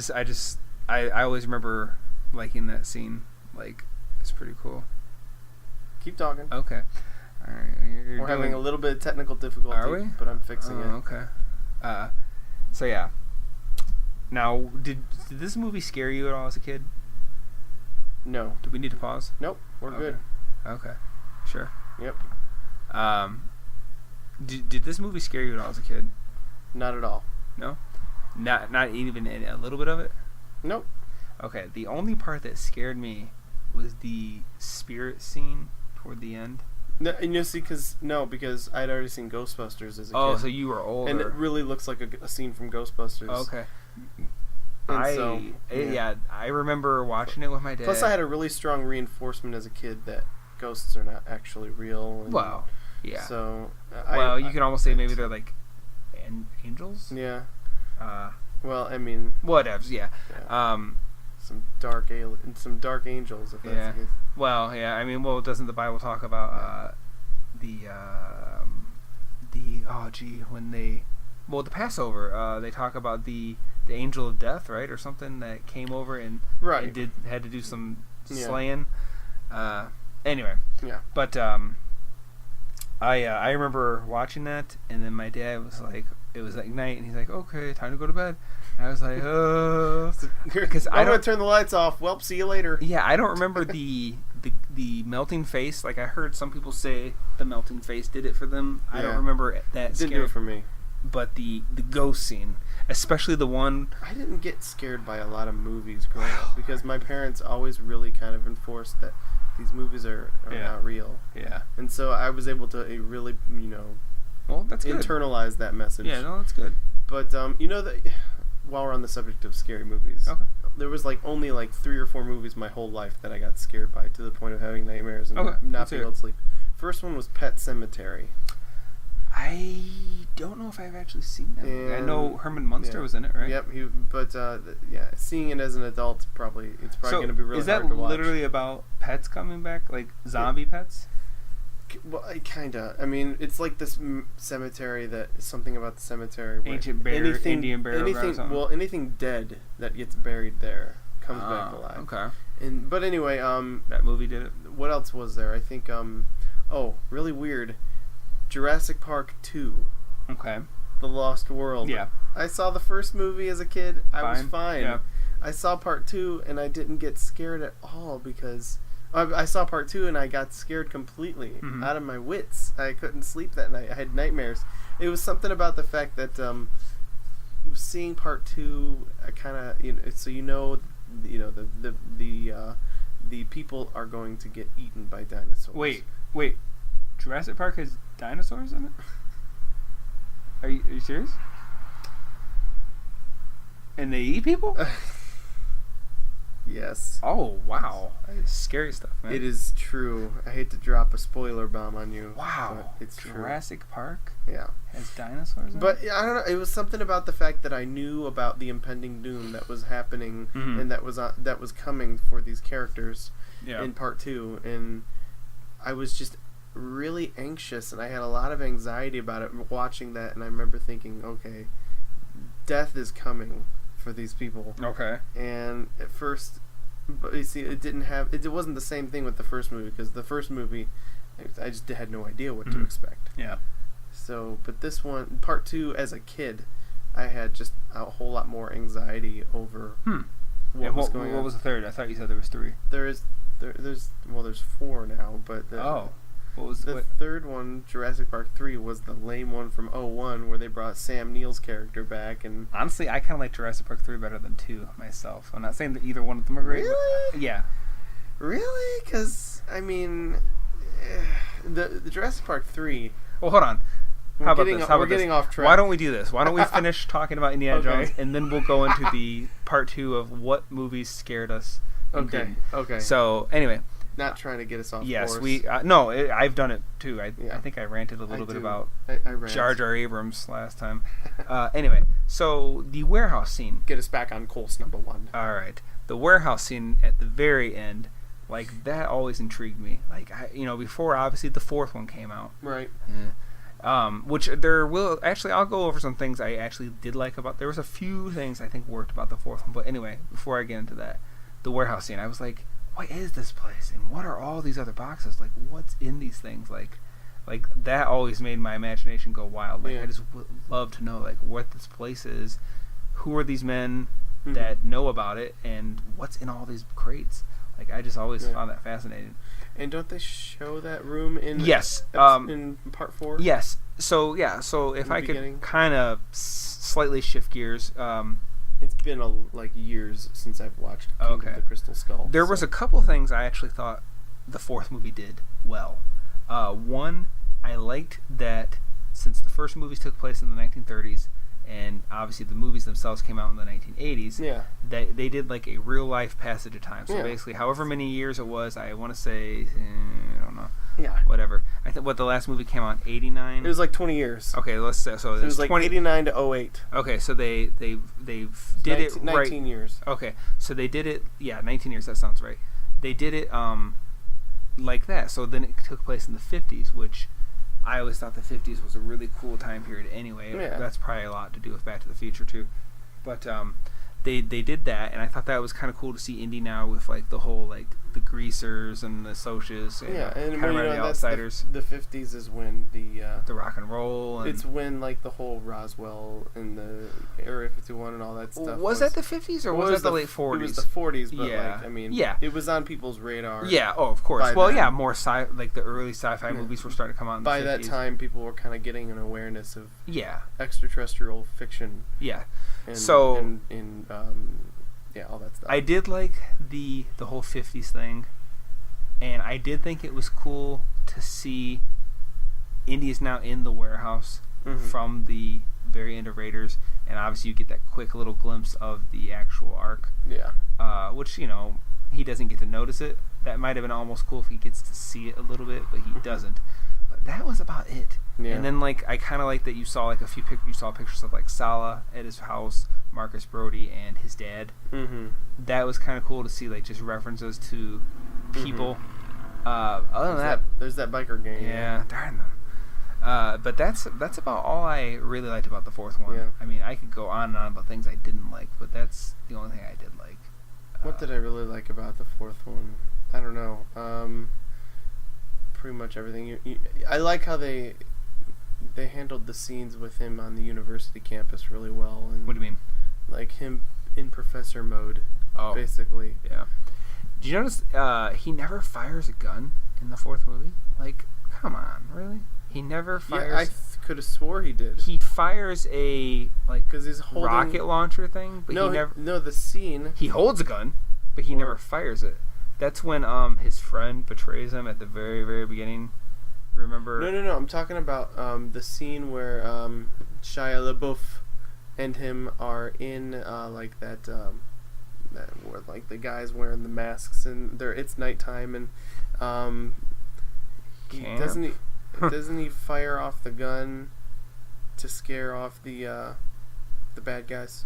always remember liking that scene. Like, it's pretty cool.
Keep talking.
Okay. All right.
We're having a little bit of technical difficulty.
Are we?
But I'm fixing it.
Okay. So yeah. Now, did this movie scare you at all as a kid?
No.
Do we need to pause?
Nope. We're good.
Okay. Sure.
Yep.
Did this movie scare you at all as a kid?
Not at all.
No? Not even a little bit of it?
Nope.
Okay, the only part that scared me was the spirit scene toward the end.
No, and see, because I'd already seen Ghostbusters as a kid.
Oh, so you were older.
And it really looks like a scene from Ghostbusters.
Okay.
And
I remember watching it with my dad.
Plus, I had a really strong reinforcement as a kid that ghosts are not actually real. And
well, yeah.
So,
you can almost say maybe they're like angels.
Yeah. Well, I mean,
whatevs. Yeah.
Some dark angels. If that's the case.
Well, yeah. I mean, doesn't the Bible talk about the Passover? They talk about the the Angel of Death, right, or something that came over and had to do some slaying. Anyway, but I remember watching that, and then my dad was like, it was like night, and he's like, okay, time to go to bed. And I was like, because
I'm gonna turn the lights off. Well, see you later.
Yeah, I don't remember the melting face. Like I heard some people say the melting face did it for them. I don't remember that.
Didn't do it for me.
But the ghost scene, especially the one.
I didn't get scared by a lot of movies growing up because my parents always really kind of enforced that these movies are not real.
Yeah.
And so I was able to really,
well, that's good.
Internalize that message.
Yeah, no, that's good.
But while we're on the subject of scary movies, there was only 3 or 4 movies my whole life that I got scared by to the point of having nightmares and not being able to sleep. First one was Pet Sematary.
I don't know if I've actually seen that movie. I know Herman Munster was in it, right?
Yep, seeing it as an adult, it's probably going to be really hard to watch.
Is that literally about pets coming back, like zombie pets?
Well, kinda. I mean, it's like this cemetery something about the cemetery. Where
Ancient Indian burial ground or something?
Well, anything dead that gets buried there comes back alive.
Okay.
But anyway,
that movie did it.
What else was there? I think, really weird. Jurassic Park 2.
Okay.
The Lost World.
Yeah.
I saw the first movie as a kid. I was fine.
Yeah.
I saw part 2 and I didn't get scared at all because I saw part 2 and I got scared completely out of my wits. I couldn't sleep that night. I had nightmares. It was something about the fact that seeing part 2, I kind of the people are going to get eaten by dinosaurs.
Wait. Jurassic Park has dinosaurs in it? Are you serious? And they eat people?
Yes.
Oh, wow. That is scary stuff, man.
It is true. I hate to drop a spoiler bomb on you.
Wow.
It's
Jurassic Park?
Yeah.
Has dinosaurs in it?
But I don't know. It was something about the fact that I knew about the impending doom that was happening and that was coming for these characters in part 2. And I was just really anxious, and I had a lot of anxiety about it watching that, and I remember thinking, okay, death is coming for these people.
Okay.
And at first, but you see, it wasn't the same thing with the first movie, because the first movie, I just had no idea what to expect.
Yeah.
So, but this one, part 2, as a kid, I had just a whole lot more anxiety over what was going on.
What was the third? I thought you said there was 3.
There's 4 now, but
what was
the third one, Jurassic Park 3, was the lame one from 2001 where they brought Sam Neill's character back. And
honestly, I kind of like Jurassic Park 3 better than 2 myself. I'm not saying that either one of them are great.
Really?
Yeah.
Really? Because, I mean, the Jurassic Park 3...
Well, hold on. How about this?
We're getting off track.
Why don't we do this? Why don't we finish talking about Indiana Jones, and then we'll go into the part 2 of what movies scared us.
Okay.
So, anyway...
Not trying to get us off course.
Yes, I've done it too. I think I ranted a little bit about Jar Jar Abrams last time. Anyway, so the warehouse scene.
Get us back on course number 1.
All right, the warehouse scene at the very end, that always intrigued me. Before obviously the 4th one came out.
Right.
Which there will actually, I'll go over some things I actually did like about. There was a few things I think worked about the 4th one, but anyway, before I get into that, the warehouse scene, I was like, what is this place, and what are all these other boxes? What's in these things? That always made my imagination go wild. I just would love to know what this place is, who are these men that know about it, and what's in all these crates. I just always found that fascinating.
And don't they show that room in in part 4?
Yes. So if I could kind of slightly shift gears.
It's been years since I've watched Kingdom of the Crystal Skull.
There was a couple things I actually thought the 4th movie did well. One, I liked that since the first movies took place in the 1930s, and obviously the movies themselves came out in the 1980s, they did a real life passage of time. So basically, however many years it was, I want to say, I don't know.
Yeah.
Whatever. I think the last movie came out in 89.
It was 20 years.
Okay, let's say so.
It was 89 to 08.
Okay, so they did 19
it right. 19 years.
Okay, so they did it. Yeah, 19 years. That sounds right. They did it like that. So then it took place in the 50s, which I always thought the 50s was a really cool time period. Anyway, that's probably a lot to do with Back to the Future too. But they did that, and I thought that was kind of cool to see Indy now with like the whole like the greasers and the socias. And
and
kind of the outsiders.
The 50s is when the
rock and roll. And
it's when like the whole Roswell and the Area 51 and all that stuff.
Was that the 50s or was that the late 40s?
It was the 40s, but
yeah.
like I mean,
yeah.
it was on people's radar.
Yeah. Oh, of course. Well,
then.
yeah, more like the early sci-fi movies were starting to come out. In
by
the 50s.
that time, people were kind of getting an awareness of
extraterrestrial
fiction.
Yeah.
And,
so
all that stuff.
I did like the whole 50s thing, and I did think it was cool to see Indy is now in the warehouse from the very end of Raiders, and obviously you get that quick little glimpse of the actual Ark.
Yeah.
Which, he doesn't get to notice it. That might have been almost cool if he gets to see it a little bit, but he doesn't. But that was about it. Yeah. And then, like, I kind of like that you saw, like, you saw pictures of, like, Sala at his house, Marcus Brody, and his dad. Mm-hmm. That was kind of cool to see, like, just references to people. Other than that,
there's that biker gang.
Yeah, darn them. But that's about all I really liked about the fourth one.
Yeah.
I mean, I could go on and on about things I didn't like, but that's the only thing I did like.
What did I really like about the fourth one? I don't know. Pretty much everything. I like how they handled the scenes with him on the university campus really well. And
what do you mean?
Like him in professor mode, basically.
Yeah. Do you notice he never fires a gun in the fourth movie? Like, come on, really? He never fires.
Yeah, I could have swore he did.
He fires a
because he's holding
rocket launcher thing, but
the scene.
He holds a gun, but he never fires it. That's when his friend betrays him at the very, very beginning. Remember?
No. I'm talking about the scene where Shia LaBeouf and him are in like that where like the guys wearing the masks and it's nighttime and doesn't he fire off the gun to scare off the bad guys?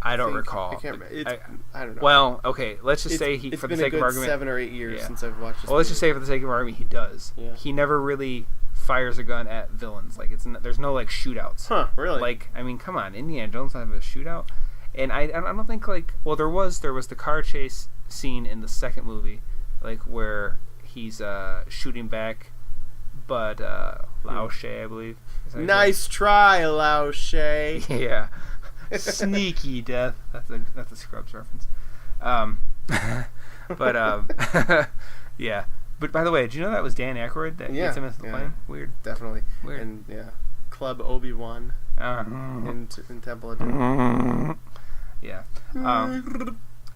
I don't recall.
I don't know.
Well, okay, let's just say for the sake of argument,
it's been a good 7 or 8 years since I've watched this.
Well, let's just say for the sake of argument, he does.
Yeah.
He never really fires a gun at villains. Like there's no like shootouts.
Huh? Really?
Like, I mean, come on, Indiana Jones have a shootout, and I don't think there was the car chase scene in the second movie, like where he's shooting back, but Lao She, I believe.
Nice try, Lao She.
Yeah. Sneaky death. That's a Scrubs reference. Yeah. But by the way, did you know that was Dan Aykroyd that gets him into the plane? Weird.
Definitely.
Weird.
And Club Obi-Wan in Temple of Doom.
Yeah.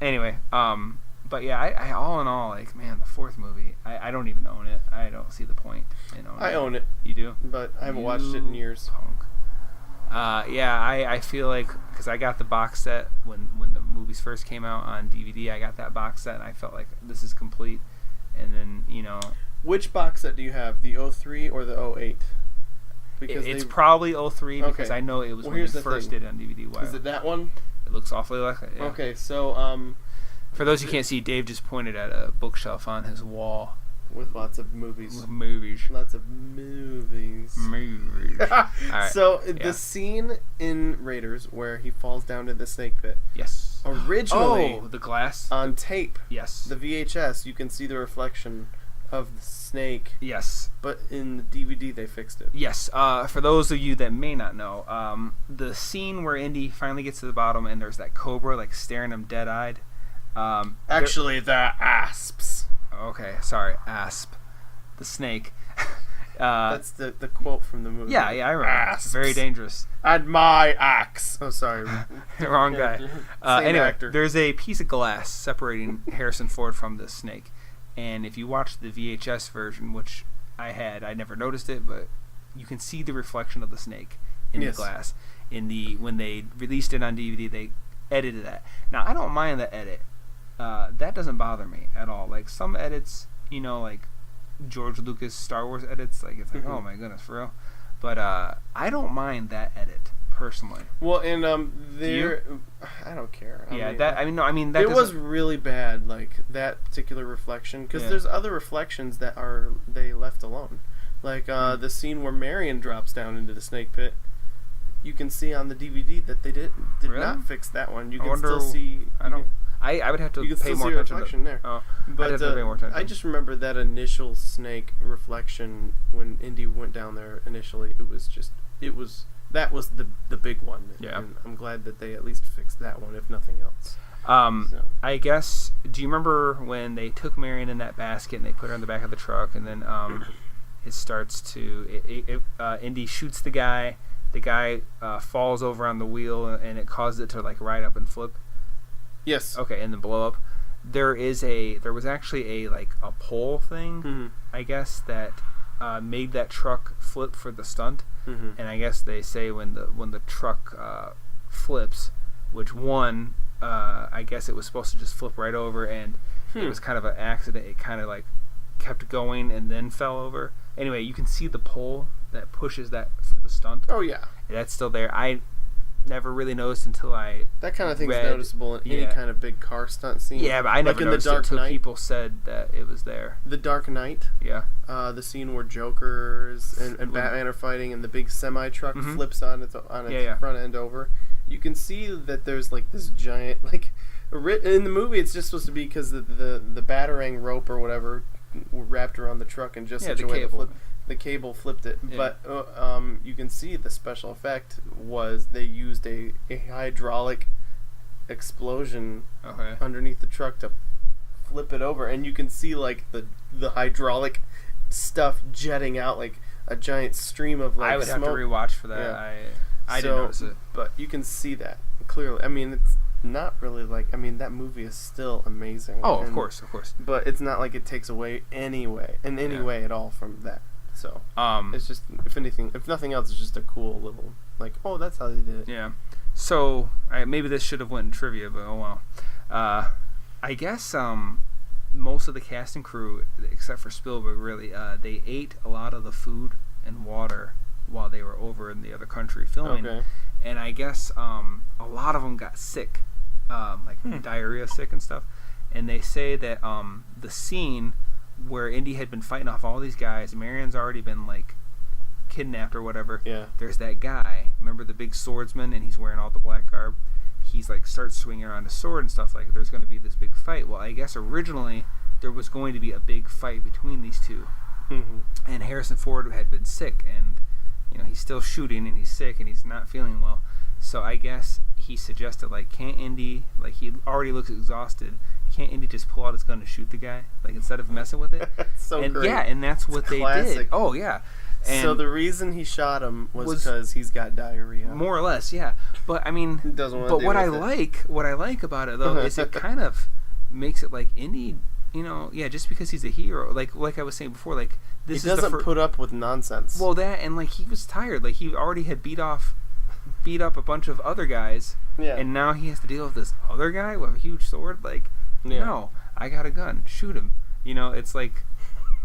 Anyway, but yeah, I all in all, like, man, the fourth movie, I don't even own it. I don't see the point in owning it.
I own it.
You do?
But I haven't watched it in years.
Punk. I feel like, because I got the box set when the movies first came out on DVD, I got that box set and I felt like this is complete. And then,
Which box set do you have, the 03 or the 08?
Because it's probably 03 because I know it was when they first did it on DVD. Wow.
Is it that one?
It looks awfully like it, yeah.
Okay, so
for those who can't see, Dave just pointed at a bookshelf on his wall.
With lots of movies.
Lots
of movies.
All right.
So, the scene in Raiders where he falls down to the snake pit.
Yes.
Originally.
Oh, the glass.
On tape.
Yes.
The VHS, you can see the reflection of the snake.
Yes.
But in the DVD, they fixed it.
Yes. For those of you that may not know, the scene where Indy finally gets to the bottom and there's that cobra, like, staring him dead-eyed.
Actually, they're asps.
Okay, sorry, asp, the snake.
That's the quote from the movie.
Yeah, I remember. Asps. Very dangerous.
And my axe. Oh, sorry,
wrong guy. Anyway,
actor.
There's a piece of glass separating Harrison Ford from the snake, and if you watch the VHS version, which I never noticed it, but you can see the reflection of the snake in the glass. When they released it on DVD, they edited that. Now I don't mind the edit. That doesn't bother me at all. Like some edits, like George Lucas Star Wars edits, like it's like, oh my goodness, for real. But I don't mind that edit personally.
Well, and I don't care.
That
was really bad. Like that particular reflection, because there's other reflections that they left alone. Like the scene where Marion drops down into the snake pit. you can see on the DVD that they did
Really?
not fix that one. You
I
can
wonder-
still see.
I would have to
You can
pay
still
more
see a
attention
reflection
to
there.
Oh, I'd
But
have to pay more attention.
I just remember that initial snake reflection when Indy went down there initially. That was the big one.
Yeah.
And I'm glad that they at least fixed that one, if nothing else. So.
I guess. Do you remember when they took Marion in that basket and they put her in the back of the truck, and then it starts to Indy shoots the guy. The guy falls over on the wheel, and it causes it to like ride up and flip.
Yes.
Okay, and then blow up. There was actually a pole thing,
Mm-hmm.
I guess, that made that truck flip for the stunt.
Mm-hmm.
And I guess they say when the truck flips, which one, I guess it was supposed to just flip right over, and it was kind of an accident. It kind of like kept going and then fell over. Anyway, you can see the pole that pushes that for the stunt.
Oh yeah.
That's still there. I never really noticed until I
That kind of thing's
read-
noticeable in any
yeah.
kind of big car stunt scene.
Yeah, but I never
like in
noticed
the Dark
it until
Knight.
people said that it was there.
The Dark Knight,
Yeah.
the scene where Jokers and Batman are fighting, and the big semi truck
Mhm.
flips on its
Yeah.
front end over. You can see that there's like this giant in the movie. It's just supposed to be because the batarang rope or whatever wrapped around the truck in just such
the
a way to
cable.
flip. The cable flipped it,
Yeah.
but you can see the special effect was they used a hydraulic explosion
Okay.
underneath the truck to flip it over, and you can see like the hydraulic stuff jetting out like a giant stream of like
I would
smoke.
have to rewatch for that.
Yeah.
I didn't notice it.
But you can see that clearly. I mean, it's not really like, I mean, that movie is still amazing.
Oh, of
and-
course.
But it's not like it takes away in any way at all from that. So it's just, if nothing else, it's just a cool little like, oh, that's how they did it.
Yeah. So maybe this should have went in trivia, but oh well. I guess most of the cast and crew, except for Spielberg, really, they ate a lot of the food and water while they were over in the other country filming.
Okay.
And I guess a lot of them got sick, diarrhea sick and stuff. And they say that the scene where Indy had been fighting off all these guys, Marion's already been like kidnapped or whatever.
Yeah.
There's that guy. Remember the big swordsman, and he's wearing all the black garb. He's like starts swinging around a sword and stuff. Like there's going to be this big fight. Well, I guess originally there was going to be a big fight between these two,
Mm-hmm.
and Harrison Ford had been sick, and he's still shooting, and he's sick, and he's not feeling well. So I guess he suggested, like, can't Indy, like, he already looks exhausted, can't Indy just pull out his gun to shoot the guy, like, instead of messing with it?
So
and
great.
yeah, and that's what they did.
classic.
Oh yeah. And
So the reason he shot him was because he's got diarrhea.
more or less, yeah. But I mean,
He doesn't want to
but
deal
what
with
I like about it though is it kind of makes it like Indy, just because he's a hero, like I was saying before, like this
He
is
doesn't put up with nonsense.
well, that, and like he was tired, like he already had beat up a bunch of other guys,
yeah.
and now he has to deal with this other guy with a huge sword. Like, no, I got a gun, shoot him. It's like,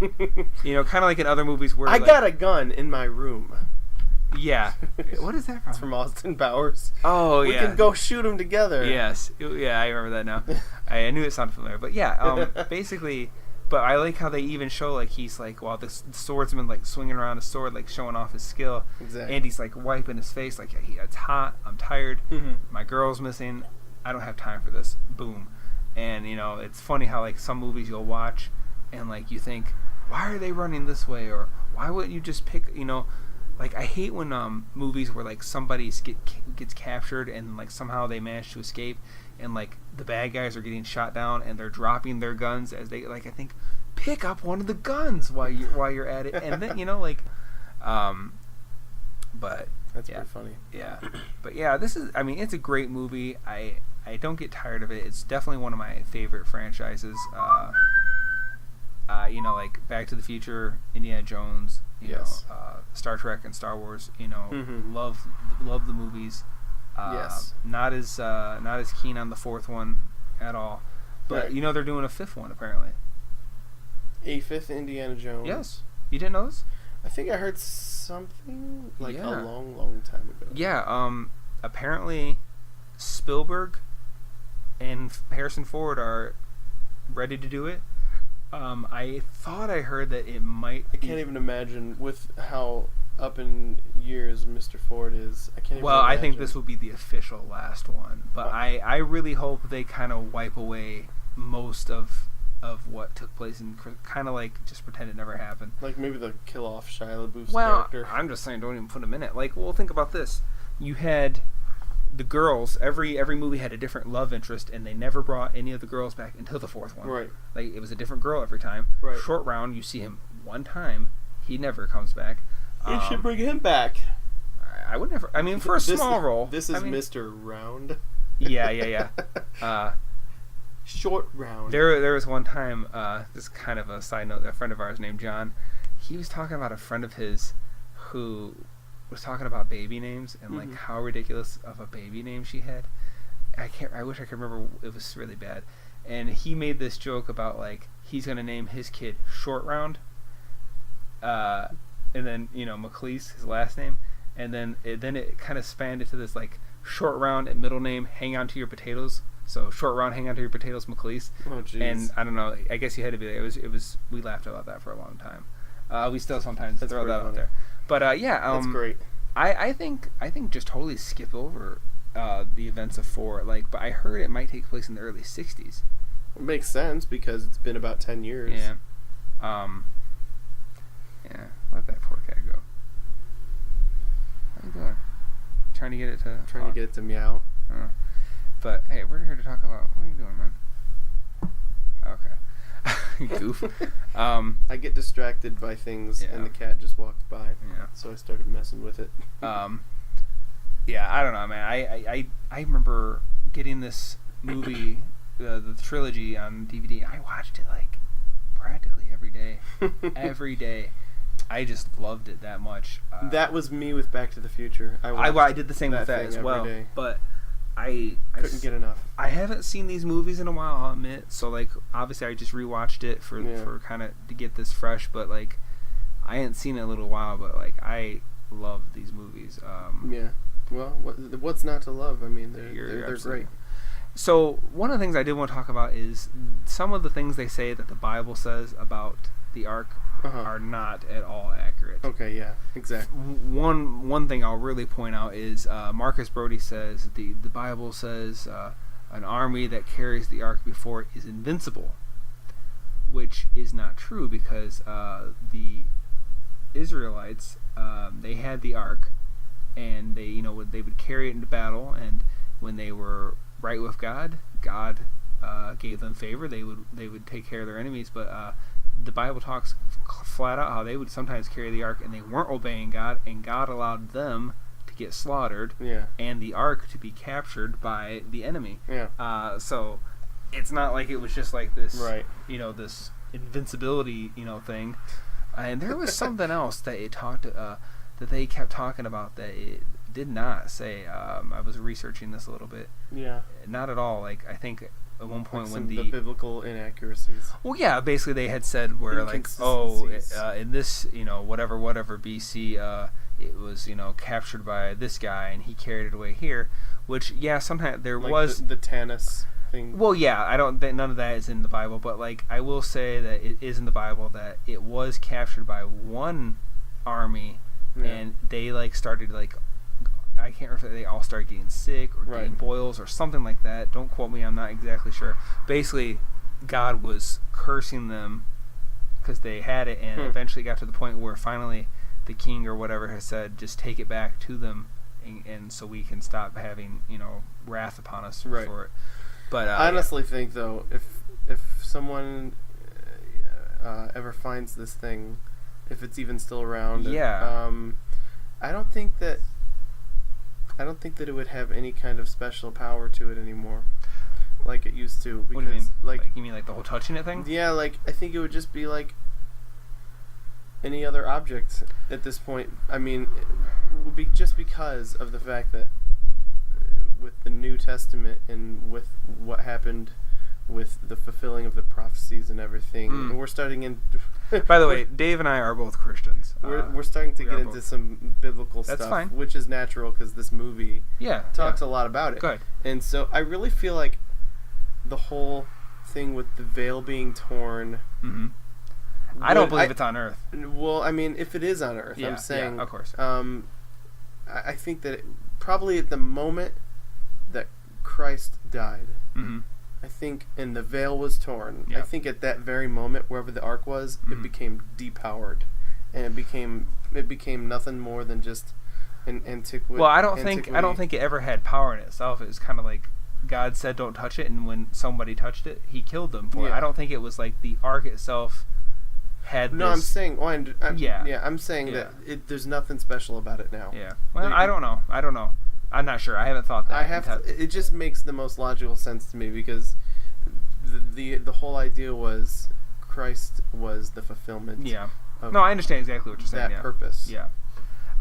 kind of like in other movies where
I got a gun in my room.
Yeah. What is that from?
It's from Austin Powers.
Oh,
We
yeah.
can go shoot him together.
Yes. Yeah, I remember that now. I knew it sounded familiar. But yeah, basically, but I like how they even show, like, he's like, while the swordsman, like, swinging around a sword, like, showing off his skill.
Exactly.
And he's, like, wiping his face, like, it's hot, I'm tired,
Mhm.
my girl's missing, I don't have time for this. Boom. And, it's funny how, like, some movies you'll watch and, like, you think, why are they running this way? Or why wouldn't you just pick, like, I hate when movies where, like, somebody gets captured and, like, somehow they manage to escape, and, like, the bad guys are getting shot down and they're dropping their guns as they, like, I think, pick up one of the guns while you're at it, and then, but
That's
yeah.
pretty funny.
Yeah, but yeah, it's a great movie. I don't get tired of it. It's definitely one of my favorite franchises. Like Back to the Future, Indiana Jones,
Yes.
Star Trek and Star Wars.
Mhm.
Love the movies.
Yes.
Not as keen on the fourth one at all. But
Right.
they're doing a fifth one apparently.
A fifth Indiana Jones.
Yes. You didn't know this?
I think I heard something like
Yeah.
a long, long time ago.
Yeah. Apparently, Spielberg and Harrison Ford are ready to do it. I thought I heard that it might.
I can't even imagine with how up in years Mr. Ford is. I can't even
Well, I think
imagine.
this will be the official last one, but I really hope they kind of wipe away most of what took place and kind of like just pretend it never happened.
Like maybe the kill off Shia LaBeouf's
Well,
character.
I'm just saying, don't even put him in it. Like, well, think about this. You had the girls. Every movie had a different love interest, and they never brought any of the girls back until the fourth one.
Right.
Like, it was a different girl every time.
Right.
Short Round, you see him one time. He never comes back.
You should bring him back.
I would never. I mean, for a small role.
This is Mr. Round.
Yeah.
Short Round.
There was one time, this is kind of a side note, a friend of ours named John, he was talking about a friend of his who was talking about baby names and like how ridiculous of a baby name she had. I wish I could remember. It was really bad. And he made this joke about like he's gonna name his kid Short Round, and then McLeese, his last name, and then it kind of spanned into this like Short Round and middle name, hang on to your potatoes. So Short Round, hang on to your potatoes, McLeese.
Oh jeez.
And I don't know. I guess you had to be there. It was. We laughed about that for a long time. We still sometimes throw that out there. But yeah,
that's great.
I think just totally skip over the events of 4. Like, but I heard it might take place in the early '60s.
It makes sense because it's been about 10 years.
Yeah. Yeah. Let that poor cat go. How you doing? Trying to get it to.
Trying to get it to meow.
But hey, we're here to talk about what are you doing, man? Okay. Goof.
I get distracted by things, and the cat just walked by.
Yeah.
So I started messing with it.
Yeah, I don't know, man. I remember getting this movie, the trilogy on DVD. I watched it like practically every day. Every day. I just loved it that much.
That was me with Back to the Future.
I did the same with that as well.
Day.
But I
couldn't get enough.
I haven't seen these movies in a while, I'll admit. So like obviously I just rewatched it for kind of to get this fresh, but like I hadn't seen it in a little while, but like I love these movies.
Yeah. Well, what's not to love? I mean, they're great.
So one of the things I did want to talk about is some of the things they say that the Bible says about the Ark are not at all accurate.
Okay, yeah, exactly.
One thing I'll really point out is Marcus Brody says the Bible says an army that carries the Ark before it is invincible, which is not true because the Israelites they had the Ark and they would carry it into battle, and when they were right with God gave them favor. They would take care of their enemies, but the Bible talks flat out how they would sometimes carry the Ark and they weren't obeying God, and God allowed them to get slaughtered, and the Ark to be captured by the enemy.
Yeah.
So it's not like it was just like this,
right?
This invincibility, thing. And there was something else that it talked that they kept talking about that it did not say. I was researching this a little bit.
Yeah.
Not at all. Like I think at one point
like
when
the biblical inaccuracies.
Well, yeah, basically they had said where like, in this, whatever BC, it was, captured by this guy and he carried it away here, which sometimes there
like
was
the Tanis thing.
Well, yeah, I don't think none of that is in the Bible, but like I will say that it is in the Bible that it was captured by one army, and they like started like. I can't remember if they all started getting sick or getting boils or something like that. Don't quote me, I'm not exactly sure. Basically, God was cursing them because they had it, and eventually got to the point where finally the king or whatever has said, just take it back to them, and so we can stop having, wrath upon us for it. But
I honestly think, though, if someone ever finds this thing, if it's even still around, I don't think that it would have any kind of special power to it anymore, like it used to. Because,
what do you mean?
Like
you mean like the whole touching it thing?
Yeah, like I think it would just be like any other object at this point. I mean, it would be just because of the fact that with the New Testament and with what happened with the fulfilling of the prophecies and everything, and we're starting in.
By the way, Dave and I are both Christians.
We're starting to get into some biblical stuff,
fine.
Which is natural because this movie talks a lot about it.
Good.
And so I really feel like the whole thing with the veil being torn.
Mm-hmm. I don't believe it's on Earth.
Well, I mean, if it is on Earth, I'm saying,
of course.
I think that probably at the moment that Christ died, I think, and the veil was torn, I think at that very moment, wherever the ark was, it became depowered, and it became nothing more than just an antiquity.
Well, I don't think it ever had power in itself. It was kind of like God said, "Don't touch it," and when somebody touched it, He killed them for it. I don't think it was like the ark itself had.
No,
this,
I'm saying. Well, I'm saying that there's nothing special about it now.
Yeah. Well, I don't know. I'm not sure. I haven't thought that.
It just makes the most logical sense to me because the whole idea was Christ was the fulfillment.
Yeah. No, I understand exactly what you're saying.
That purpose.
Yeah.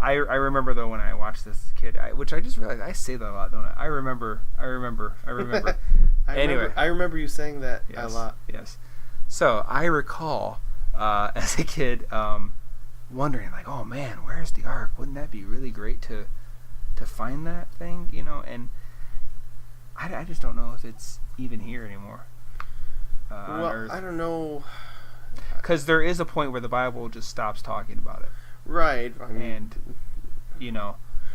I remember though when I watched this kid, which I just realized I say that a lot, don't I? I remember. Anyway,
I remember you saying that a lot.
Yes. So I recall as a kid wondering like, oh man, where's the ark? Wouldn't that be really great to find that thing? And I just don't know if it's even here anymore.
Well, I don't know.
Because there is a point where the Bible just stops talking about it.
Right. I mean,
and,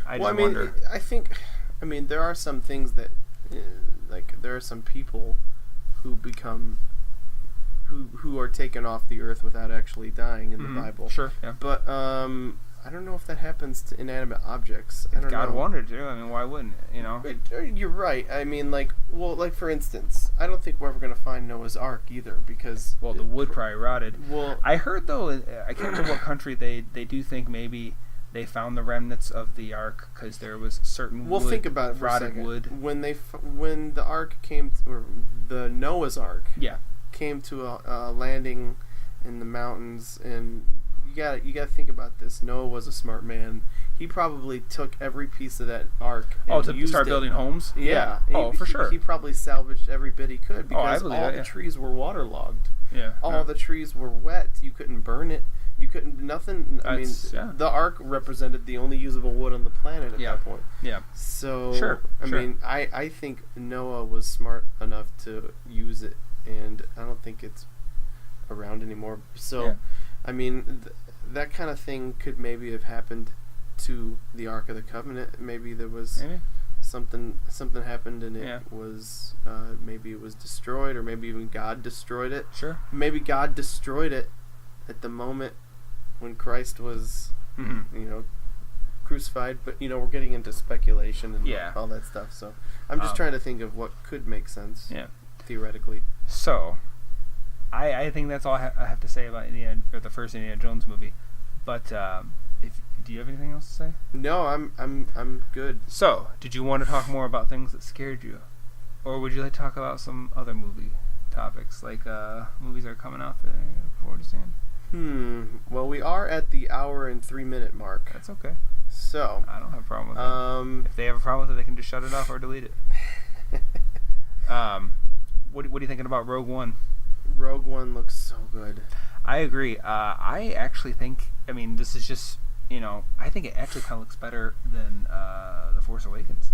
I just wonder.
I think, there are some things that, there are some people who become, who are taken off the earth without actually dying in the Bible.
Sure, yeah.
But, I don't know if that happens to inanimate objects.
If God wanted to, why wouldn't it,
You're right. For instance, I don't think we're ever going to find Noah's Ark either because...
Well, the wood probably rotted.
Well,
I heard, though, I can't remember what country, they do think maybe they found the remnants of the Ark because there was certain wood,
think about it for
rotted
a second.
Wood.
When the Ark came, or the Noah's Ark came to a landing in the mountains, and... You got to think about this. Noah was a smart man. He probably took every piece of that ark.
To start building homes?
Yeah.
For sure.
He probably salvaged every bit he could because
all
the trees were waterlogged.
Yeah.
All the trees were wet. You couldn't burn it. You couldn't nothing. The ark represented the only usable wood on the planet at that point.
Yeah.
So sure. I think Noah was smart enough to use it, and I don't think it's around anymore. So. That kind of thing could maybe have happened to the Ark of the Covenant. Maybe there was something happened and it was maybe it was destroyed, or maybe even God destroyed it.
Sure.
Maybe God destroyed it at the moment when Christ was, crucified. But we're getting into speculation and all that stuff. So I'm just trying to think of what could make sense.
Yeah.
Theoretically.
So. I think that's all I have to say about the first Indiana Jones movie. But do you have anything else to say?
No, I'm good.
So, did you want to talk more about things that scared you, or would you like to talk about some other movie topics, like movies that are coming out that you look forward to seeing?
Well, we are at the hour and 3-minute mark.
That's okay.
So
I don't have a problem with that. If they have a problem with it, they can just shut it off or delete it. What are you thinking about Rogue One?
Rogue One looks so good.
I agree. I actually think, this is just, I think it actually kind of looks better than The Force Awakens.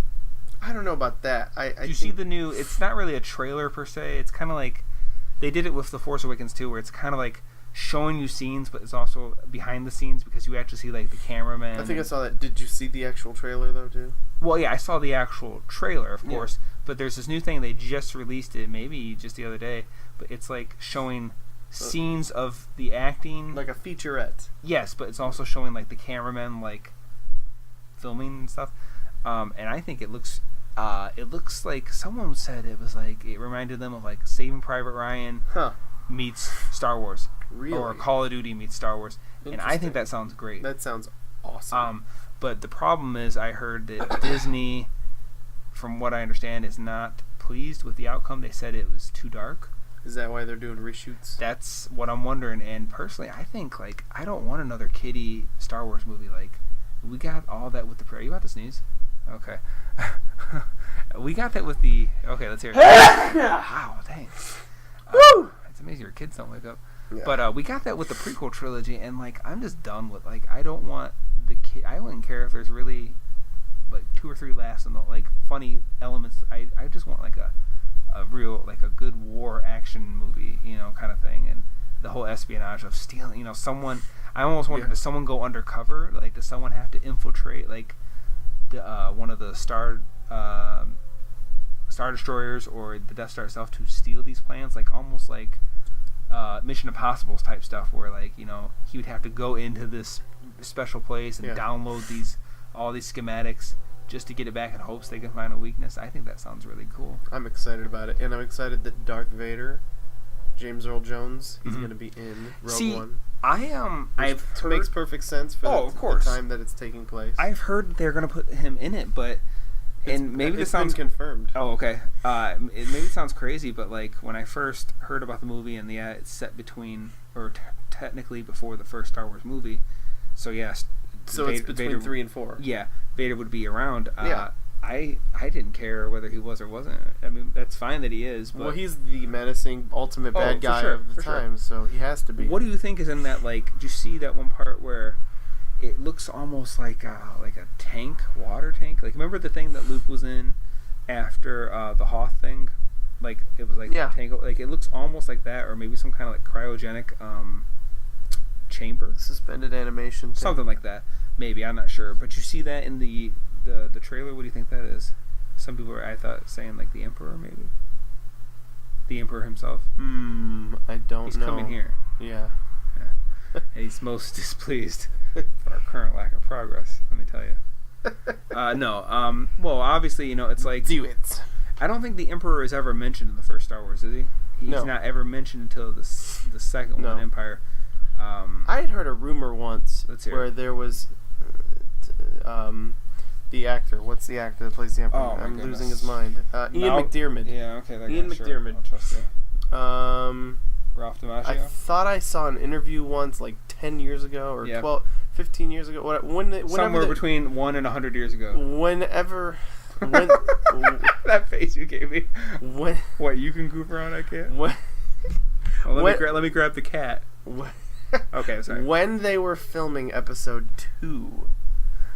I don't know about that.
Do you see the new, it's not really a trailer per se, it's kind of like, they did it with The Force Awakens too, where it's kind of like showing you scenes, but it's also behind the scenes because you actually see like the cameraman.
I think I saw that. Did you see the actual trailer though too?
Well, yeah, I saw the actual trailer, of course, but there's this new thing, they just released it, maybe just the other day, but it's like showing scenes of the acting.
Like a featurette.
Yes, but it's also showing like the cameramen like filming and stuff. And I think it looks like someone said it was like, it reminded them of like Saving Private Ryan meets Star Wars.
Really?
Or Call of Duty meets Star Wars. And I think that sounds great.
That sounds awesome.
But the problem is I heard that Disney, from what I understand, is not pleased with the outcome. They said it was too dark.
Is that why they're doing reshoots?
That's what I'm wondering. And personally, I think, like, I don't want another kiddie Star Wars movie. Like, we got all that with the... Are you about to sneeze? Okay. We got that with the... Okay, let's hear it. Wow, thanks.
Woo!
It's amazing your kids don't wake up.
Yeah.
But we got that with the prequel trilogy, and, like, I'm just done with... Like, I don't want the kid... I wouldn't care if there's really, like, 2 or 3 laughs and, like, funny elements. I just want, like, a real, like, a good war action movie, kind of thing. And the whole espionage of stealing, someone... I almost wonder, does someone go undercover? Like, does someone have to infiltrate, like, one of the Star Destroyers or the Death Star itself to steal these plans, like almost like Mission Impossible type stuff, where like he would have to go into this special place and download all these schematics just to get it back in hopes they can find a weakness. I think that sounds really cool.
I'm excited about it, and I'm excited that Darth Vader, James Earl Jones, he's going to be in Rogue One.
I've heard,
makes perfect sense for the time that it's taking place.
I've heard they're going to put him in it, but maybe this sounds
been confirmed.
Oh, okay. Maybe it sounds crazy, but like when I first heard about the movie and it's set between or technically before the first Star Wars movie, so yes.
So it's between 3 and 4.
Yeah, Vader would be around. I didn't care whether he was or wasn't. I mean, that's fine that he is. But
he's the menacing ultimate bad guy of the time, so he has to be.
What do you think is in that? Like, do you see that one part where it looks almost like a tank, water tank? Like, remember the thing that Luke was in after the Hoth thing? Like, it was like a tank. Like, it looks almost like that, or maybe some kind of like cryogenic chamber,
suspended animation thing.
Something like that. Maybe, I'm not sure, but you see that in the trailer. What do you think that is? Some people I thought saying like the Emperor, maybe the Emperor himself.
I don't know.
He's coming here.
Yeah.
And he's most displeased for our current lack of progress. Let me tell you. No. Well, obviously, it's like
do it.
I don't think the Emperor is ever mentioned in the first Star Wars, is he? He's not ever mentioned until the second one, Empire.
I had heard a rumor once where there was the actor. What's the actor that plays the Emperor?
Oh,
I'm losing his mind. Ian McDiarmid.
Yeah, okay.
Ian McDiarmid.
I'll trust you. Ralph Dimaggio.
I thought I saw an interview once, like 10 years ago or 12, 15 years ago.
Somewhere between 1 and 100 years ago.
Whenever.
That face you gave me. What, you can goof around, I can't? Well, let me grab the cat. Okay, sorry.
When they were filming episode 2.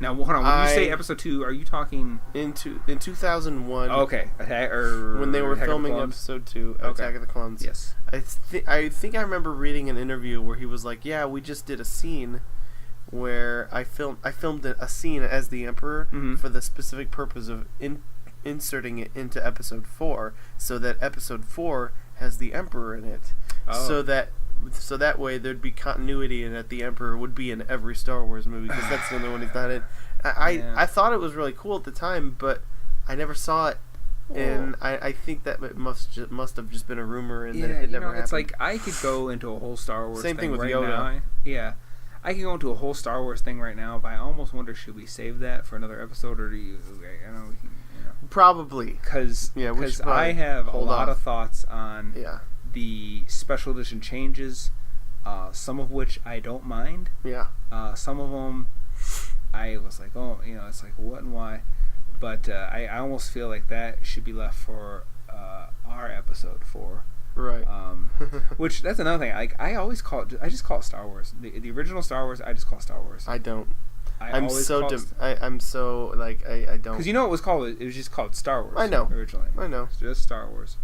Now, hold on. When you say episode 2, are you talking
in 2001?
Okay,
when they were filming episode 2, Attack of the Clones.
Yes.
I think I remember reading an interview where he was like, "Yeah, we just did a scene where I filmed a scene as the Emperor for the specific purpose of inserting it into episode 4, so that episode 4 has the Emperor in it, so that way there'd be continuity and that the Emperor would be in every Star Wars movie, because that's the only one he's not in." I thought it was really cool at the time, but I never saw it. And I think that it must have just been a rumor, and that it never happened.
It's like I could go into a whole Star Wars
thing with
right
Yoda.
Now. Yeah. I can go into a whole Star Wars thing right now, but I almost wonder, should we save that for another episode, or do you? I don't know.
Probably.
Because I have a lot of thoughts on the special edition changes, some of which I don't mind.
Yeah.
Some of them, I was like, it's like what and why. But I almost feel like that should be left for our episode 4.
Right.
Which that's another thing. I just call it Star Wars. The original Star Wars, I just call Star Wars.
I don't. I'm so don't.
Because it was called. It was just called Star Wars.
I know.
Originally.
I know.
It's just Star Wars.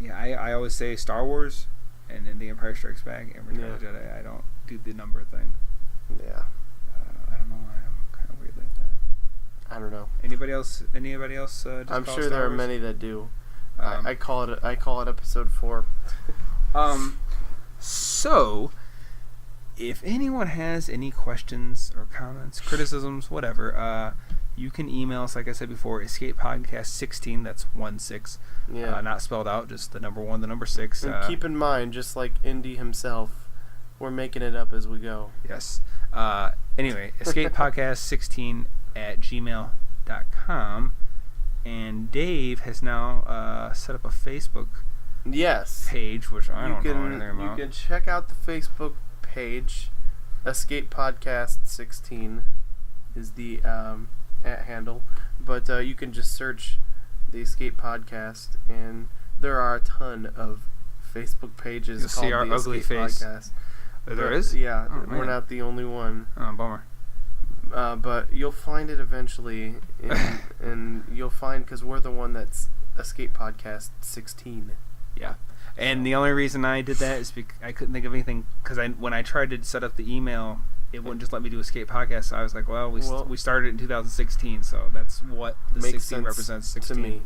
I always say Star Wars, and then The Empire Strikes Back, and Return of the Jedi. I don't do the number thing.
Yeah.
I don't know why I'm kind of weird like that.
I don't know.
Anybody else? Just
I'm
call
sure
it Star
there are
Wars?
many that do. I call it episode 4.
So, if anyone has any questions or comments, criticisms, whatever, you can email us, like I said before, escapepodcast16, that's 16, not spelled out, just the number 1, the number 6.
And keep in mind, just like Indy himself, we're making it up as we go.
Yes. Anyway, escapepodcast16 at gmail.com. And Dave has now set up a Facebook page, which I don't know anything about.
You can check out the Facebook page. Escape Podcast 16 is the at handle, but you can just search the Escape Podcast, and there are a ton of Facebook pages.
You'll
called
see our
the
ugly
Escape
face.
Podcast.
There is?
Yeah,
man.
we're not the only one.
Oh, bummer.
But you'll find it eventually, and you'll find, because we're the one that's Escape Podcast 16.
Yeah. And the only reason I did that is because I couldn't think of anything, because when I tried to set up the email it wouldn't just let me do Escape Podcast. So I was like, well, we started in 2016, so that's what the 16 represents. 16
to me.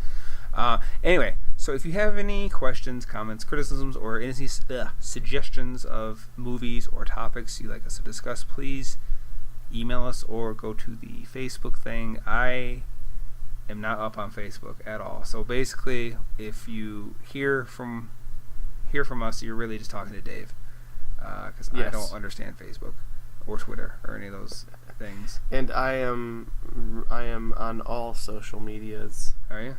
Anyway, so if you have any questions, comments, criticisms, or any suggestions of movies or topics you'd like us to discuss, please email us or go to the Facebook thing. I am not up on Facebook at all. So basically, if you hear from us, you're really just talking to Dave, because I don't understand Facebook or Twitter or any of those things.
And I am on all social medias.
Are you?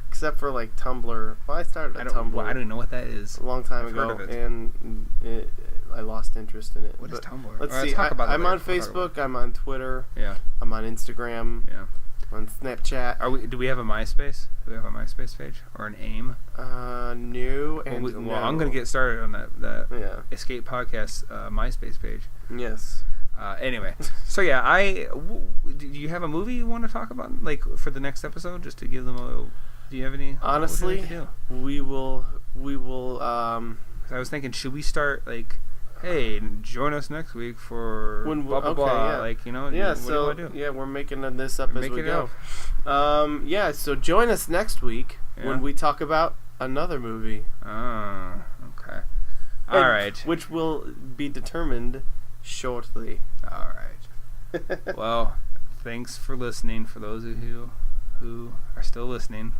Except for like Tumblr. Well, I started Tumblr.
Well, I don't even know what that is.
A long time ago, and I lost interest in it.
What is Tumblr?
Let's see. I'm on Facebook. I'm on Twitter.
Yeah.
I'm on Instagram.
Yeah.
On Snapchat.
Do we have a MySpace? Do we have a MySpace page or an AIM?
No.
Well, I'm gonna get started on that Escape Podcast MySpace page.
Yes.
Anyway, so yeah, do you have a movie you want to talk about, like for the next episode, just to give them a? Do you have any?
Honestly, we will.
I was thinking, should we start like, hey, join us next week for blah blah blah,
yeah.
like
Yeah.
what do you want to do?
Yeah, we're making this up as we go. Yeah. So join us next week when we talk about another movie.
Oh, okay. All right.
Which will be determined shortly.
All right. Well, thanks for listening. For those of you who are still listening,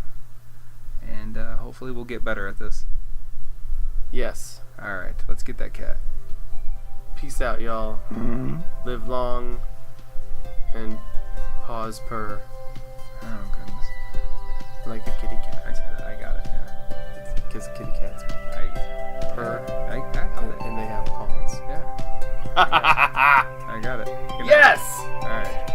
and hopefully we'll get better at this.
Yes.
All right. Let's get that cat.
Peace out, y'all.
Mm-hmm.
Live long and pause purr.
Oh goodness.
Like a kitty cat.
I got it. Yeah.
Because kitty cats purr.
I got it.
And they have paws.
Yeah. I got it. Good night.
Yes!
All right.